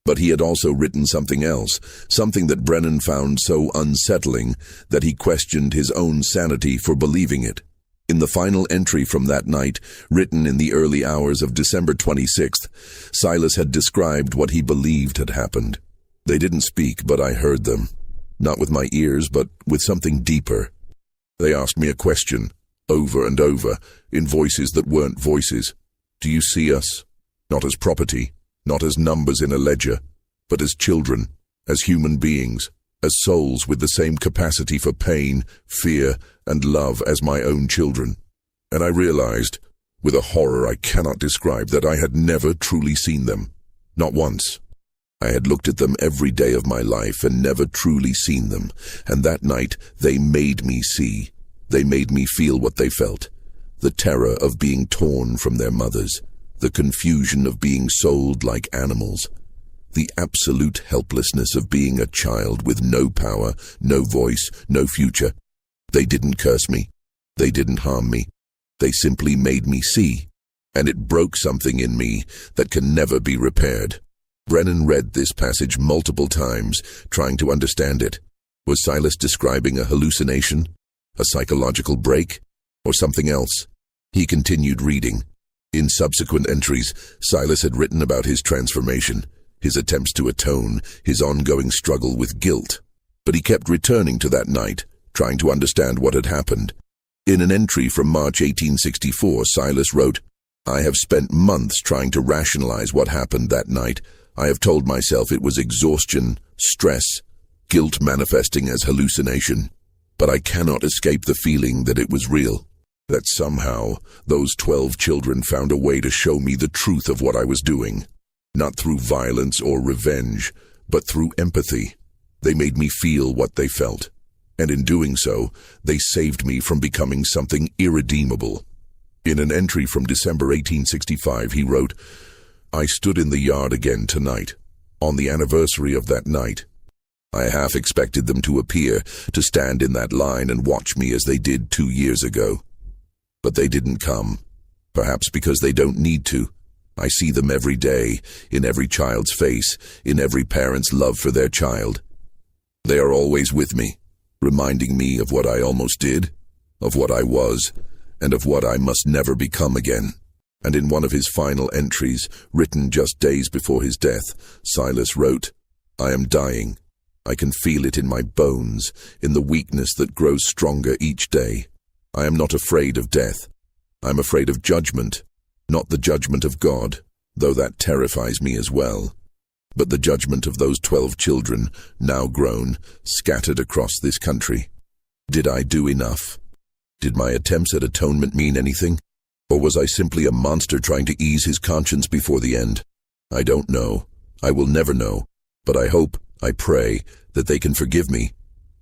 But he had also written something else, something that Brennan found so unsettling that he questioned his own sanity for believing it. In the final entry from that night, written in the early hours of December 26th, Silas had described what he believed had happened. They didn't speak, but I heard them. Not with my ears, but with something deeper. They asked me a question, over and over, in voices that weren't voices. Do you see us? Not as property, not as numbers in a ledger, but as children, as human beings, as souls with the same capacity for pain, fear, and love as my own children. And I realized, with a horror I cannot describe, that I had never truly seen them. Not once. I had looked at them every day of my life and never truly seen them, and that night they made me see. They made me feel what they felt. The terror of being torn from their mothers, the confusion of being sold like animals, the absolute helplessness of being a child with no power, no voice, no future. They didn't curse me. They didn't harm me. They simply made me see, and it broke something in me that can never be repaired. Brennan read this passage multiple times, trying to understand it. Was Silas describing a hallucination, a psychological break, or something else? He continued reading. In subsequent entries, Silas had written about his transformation, his attempts to atone, his ongoing struggle with guilt. But he kept returning to that night, trying to understand what had happened. In an entry from March 1864, Silas wrote, "I have spent months trying to rationalize what happened that night. I have told myself it was exhaustion, stress, guilt manifesting as hallucination. But I cannot escape the feeling that it was real, that somehow those 12 children found a way to show me the truth of what I was doing. Not through violence or revenge, but through empathy. They made me feel what they felt. And in doing so, they saved me from becoming something irredeemable." In an entry from December 1865, he wrote, "I stood in the yard again tonight, on the anniversary of that night. I half expected them to appear, to stand in that line and watch me as they did 2 years ago. But they didn't come, perhaps because they don't need to. I see them every day, in every child's face, in every parent's love for their child. They are always with me, reminding me of what I almost did, of what I was, and of what I must never become again." And in one of his final entries, written just days before his death, Silas wrote, "I am dying. I can feel it in my bones, in the weakness that grows stronger each day. I am not afraid of death. I am afraid of judgment, not the judgment of God, though that terrifies me as well, but the judgment of those 12 children, now grown, scattered across this country. Did I do enough? Did my attempts at atonement mean anything? Or was I simply a monster trying to ease his conscience before the end? I don't know. I will never know. But I hope, I pray, that they can forgive me.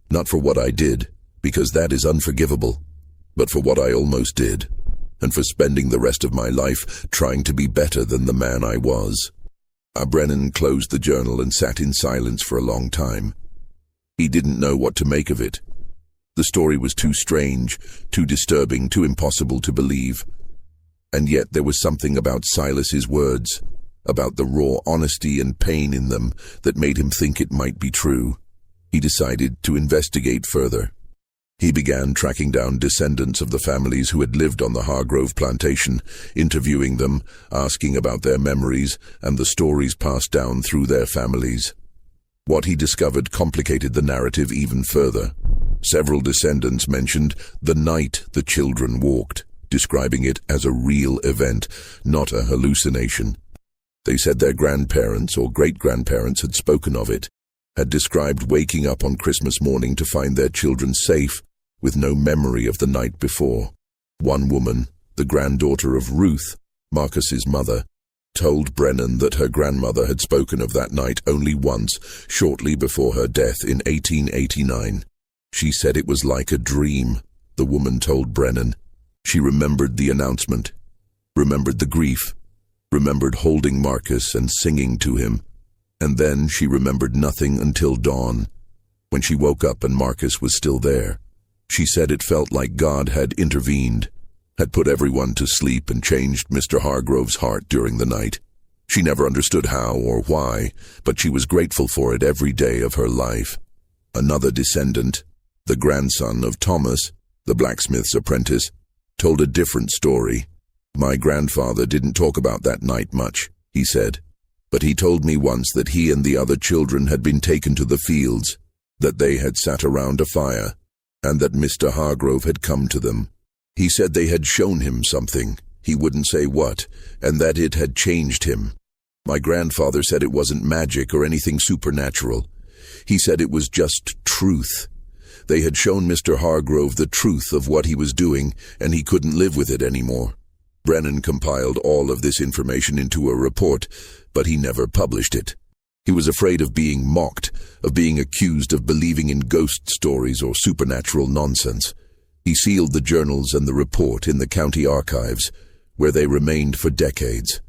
Not for what I did, because that is unforgivable, but for what I almost did, and for spending the rest of my life trying to be better than the man I was." Brennan closed the journal and sat in silence for a long time. He didn't know what to make of it. The story was too strange, too disturbing, too impossible to believe. And yet there was something about Silas's words, about the raw honesty and pain in them, that made him think it might be true. He decided to investigate further. He began tracking down descendants of the families who had lived on the Hargrove plantation, interviewing them, asking about their memories and the stories passed down through their families. What he discovered complicated the narrative even further. Several descendants mentioned the night the children walked, describing it as a real event, not a hallucination. They said their grandparents or great-grandparents had spoken of it, had described waking up on Christmas morning to find their children safe, with no memory of the night before. One woman, the granddaughter of Ruth, Marcus's mother, told Brennan that her grandmother had spoken of that night only once, shortly before her death in 1889. She said it was like a dream, the woman told Brennan. She remembered the announcement, remembered the grief, remembered holding Marcus and singing to him, And then she remembered nothing until dawn, when she woke up and Marcus was still there. She said it felt like God had intervened, had put everyone to sleep and changed Mr. Hargrove's heart during the night. She never understood how or why, but she was grateful for it every day of her life. Another descendant, the grandson of Thomas, the blacksmith's apprentice, told a different story. "My grandfather didn't talk about that night much," he said, "but he told me once that he and the other children had been taken to the fields, that they had sat around a fire, and that Mr. Hargrove had come to them. He said they had shown him something, he wouldn't say what, and that it had changed him. My grandfather said it wasn't magic or anything supernatural. He said it was just truth. They had shown Mr. Hargrove the truth of what he was doing, and he couldn't live with it anymore." Brennan compiled all of this information into a report, but he never published it. He was afraid of being mocked, of being accused of believing in ghost stories or supernatural nonsense. He sealed the journals and the report in the county archives, where they remained for decades.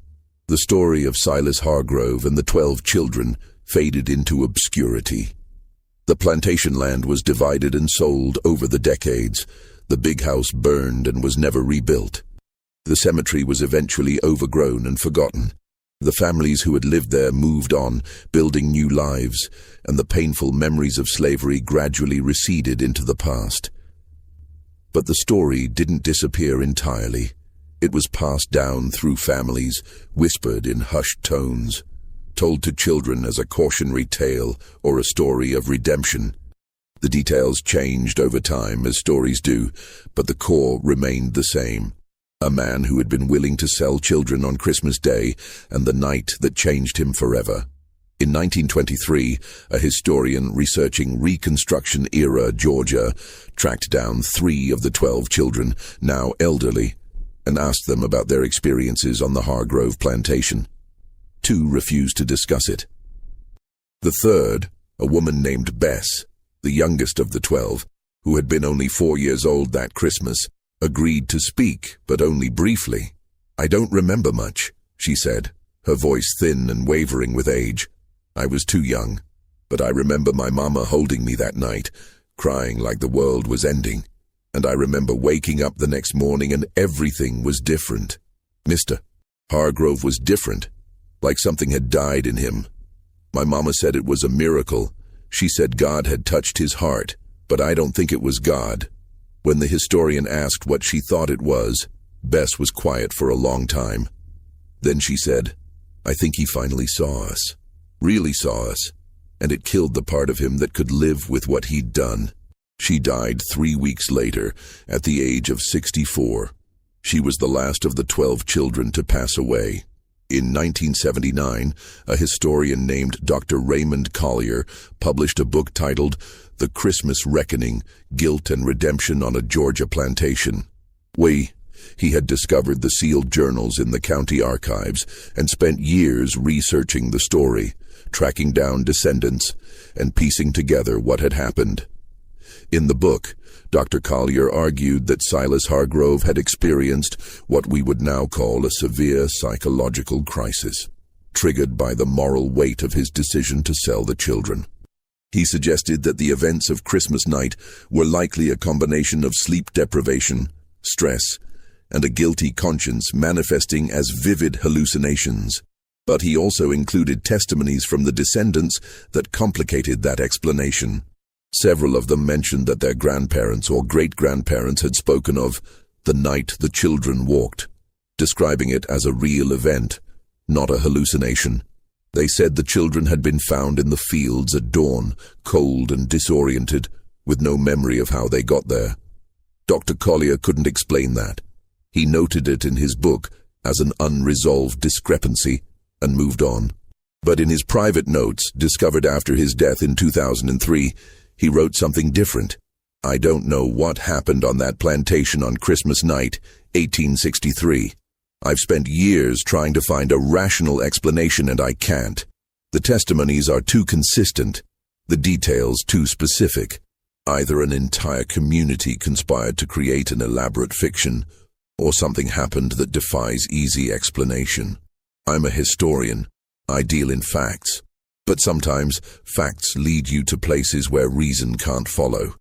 The story of Silas Hargrove and the 12 children faded into obscurity. The plantation land was divided and sold over the decades. The big house burned and was never rebuilt. The cemetery was eventually overgrown and forgotten. The families who had lived there moved on, building new lives, and the painful memories of slavery gradually receded into the past. But the story didn't disappear entirely. It was passed down through families, whispered in hushed tones, told to children as a cautionary tale or a story of redemption. The details changed over time, as stories do, but the core remained the same. A man who had been willing to sell children on Christmas Day and the night that changed him forever. In 1923, a historian researching Reconstruction-era Georgia tracked down 3 of the 12 children, now elderly, and asked them about their experiences on the Hargrove plantation. 2 refused to discuss it. The third, a woman named Bess, the youngest of the 12, who had been only 4 years old that Christmas, agreed to speak, but only briefly. "I don't remember much," she said, her voice thin and wavering with age. "I was too young, but I remember my mama holding me that night, crying like the world was ending, and I remember waking up the next morning and everything was different. Mr. Hargrove was different, like something had died in him. My mama said it was a miracle. She said God had touched his heart, but I don't think it was God." When the historian asked what she thought it was, Bess was quiet for a long time. Then she said, "I think he finally saw us, really saw us, and it killed the part of him that could live with what he'd done." She died 3 weeks later, at the age of 64. She was the last of the 12 children to pass away. In 1979, a historian named Dr. Raymond Collier published a book titled The Christmas Reckoning, Guilt and Redemption on a Georgia Plantation. He had discovered the sealed journals in the county archives and spent years researching the story, tracking down descendants, and piecing together what had happened. In the book, Dr. Collier argued that Silas Hargrove had experienced what we would now call a severe psychological crisis, triggered by the moral weight of his decision to sell the children. He suggested that the events of Christmas night were likely a combination of sleep deprivation, stress, and a guilty conscience manifesting as vivid hallucinations. But he also included testimonies from the descendants that complicated that explanation. Several of them mentioned that their grandparents or great-grandparents had spoken of the night the children walked, describing it as a real event, not a hallucination. They said the children had been found in the fields at dawn, cold and disoriented, with no memory of how they got there. Dr. Collier couldn't explain that. He noted it in his book as an unresolved discrepancy and moved on. But in his private notes, discovered after his death in 2003, he wrote something different. "I don't know what happened on that plantation on Christmas night, 1863. I've spent years trying to find a rational explanation and I can't. The testimonies are too consistent, the details too specific. Either an entire community conspired to create an elaborate fiction, or something happened that defies easy explanation. I'm a historian. I deal in facts. But sometimes facts lead you to places where reason can't follow.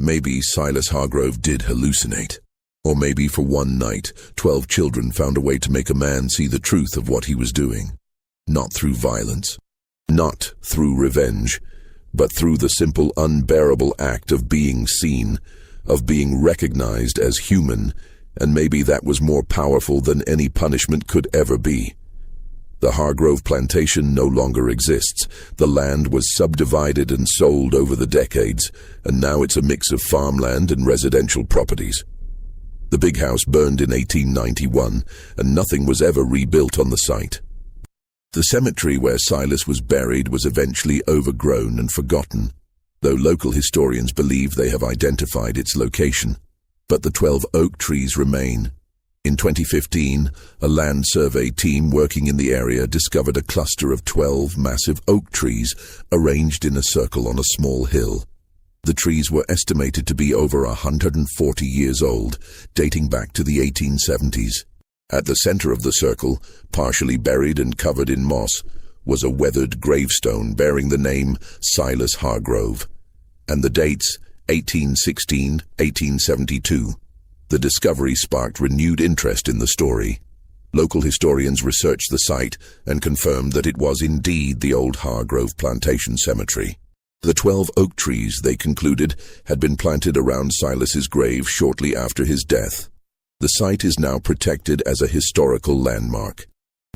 Maybe Silas Hargrove did hallucinate. Or maybe for one night, 12 children found a way to make a man see the truth of what he was doing. Not through violence, not through revenge, but through the simple, unbearable act of being seen, of being recognized as human, and maybe that was more powerful than any punishment could ever be. The Hargrove plantation no longer exists. The land was subdivided and sold over the decades, and now it's a mix of farmland and residential properties. The big house burned in 1891, and nothing was ever rebuilt on the site. The cemetery where Silas was buried was eventually overgrown and forgotten, though local historians believe they have identified its location. But the 12 oak trees remain. In 2015, a land survey team working in the area discovered a cluster of 12 massive oak trees arranged in a circle on a small hill. The trees were estimated to be over 140 years old, dating back to the 1870s. At the center of the circle, partially buried and covered in moss, was a weathered gravestone bearing the name Silas Hargrove, and the dates 1816, 1872. The discovery sparked renewed interest in the story. Local historians researched the site and confirmed that it was indeed the old Hargrove Plantation Cemetery. The 12 oak trees, they concluded, had been planted around Silas's grave shortly after his death. The site is now protected as a historical landmark.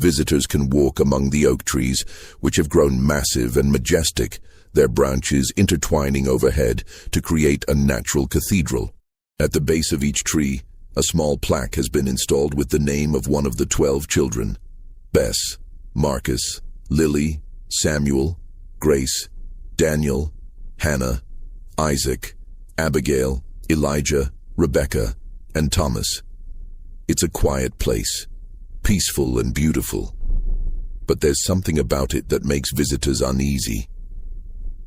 Visitors can walk among the oak trees, which have grown massive and majestic, their branches intertwining overhead to create a natural cathedral. At the base of each tree, a small plaque has been installed with the name of one of the 12 children: Bess, Marcus, Lily, Samuel, Grace, Daniel, Hannah, Isaac, Abigail, Elijah, Rebecca, and Thomas. It's a quiet place, peaceful and beautiful. But there's something about it that makes visitors uneasy.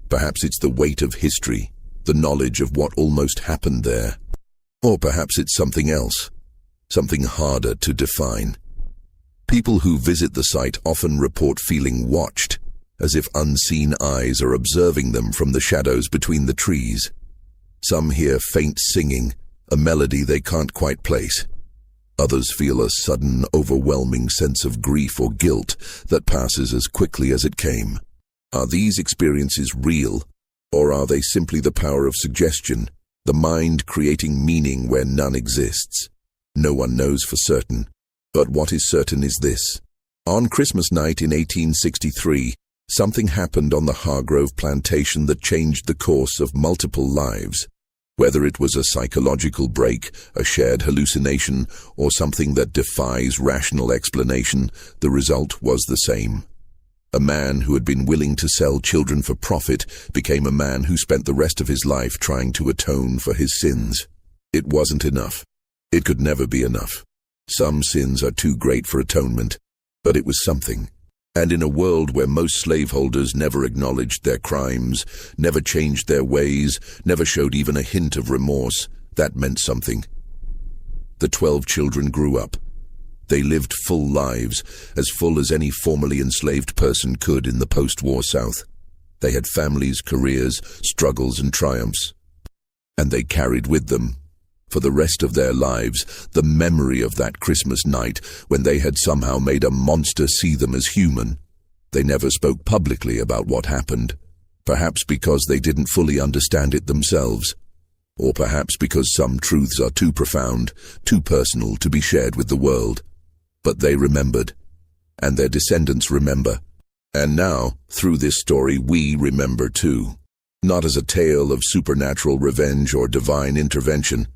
Perhaps it's the weight of history, the knowledge of what almost happened there. Or perhaps it's something else, something harder to define. People who visit the site often report feeling watched, as if unseen eyes are observing them from the shadows between the trees. Some hear faint singing, a melody they can't quite place. Others feel a sudden, overwhelming sense of grief or guilt that passes as quickly as it came. Are these experiences real, or are they simply the power of suggestion? The mind creating meaning where none exists? No one knows for certain, but what is certain is this. On Christmas night in 1863, something happened on the Hargrove plantation that changed the course of multiple lives. Whether it was a psychological break, a shared hallucination, or something that defies rational explanation, the result was the same. A man who had been willing to sell children for profit became a man who spent the rest of his life trying to atone for his sins. It wasn't enough. It could never be enough. Some sins are too great for atonement, but it was something. And in a world where most slaveholders never acknowledged their crimes, never changed their ways, never showed even a hint of remorse, that meant something. The 12 children grew up. They lived full lives, as full as any formerly enslaved person could in the post-war South. They had families, careers, struggles, and triumphs. And they carried with them, for the rest of their lives, the memory of that Christmas night when they had somehow made a monster see them as human. They never spoke publicly about what happened, perhaps because they didn't fully understand it themselves, or perhaps because some truths are too profound, too personal to be shared with the world. But they remembered, and their descendants remember. And now, through this story, we remember too. Not as a tale of supernatural revenge or divine intervention,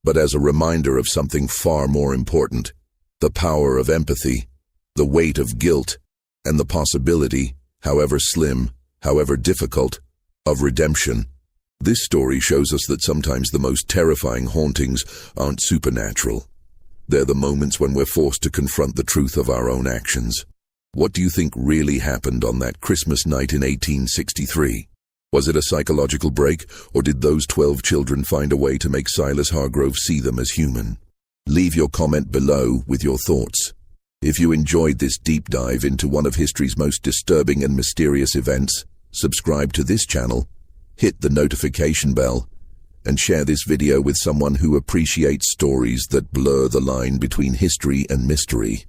but as a reminder of something far more important: the power of empathy, the weight of guilt, and the possibility, however slim, however difficult, of redemption. This story shows us that sometimes the most terrifying hauntings aren't supernatural. They're the moments when we're forced to confront the truth of our own actions. What do you think really happened on that Christmas night in 1863? Was it a psychological break, or did those 12 children find a way to make Silas Hargrove see them as human? Leave your comment below with your thoughts. If you enjoyed this deep dive into one of history's most disturbing and mysterious events, subscribe to this channel, hit the notification bell, and share this video with someone who appreciates stories that blur the line between history and mystery.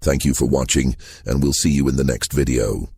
Thank you for watching, and we'll see you in the next video.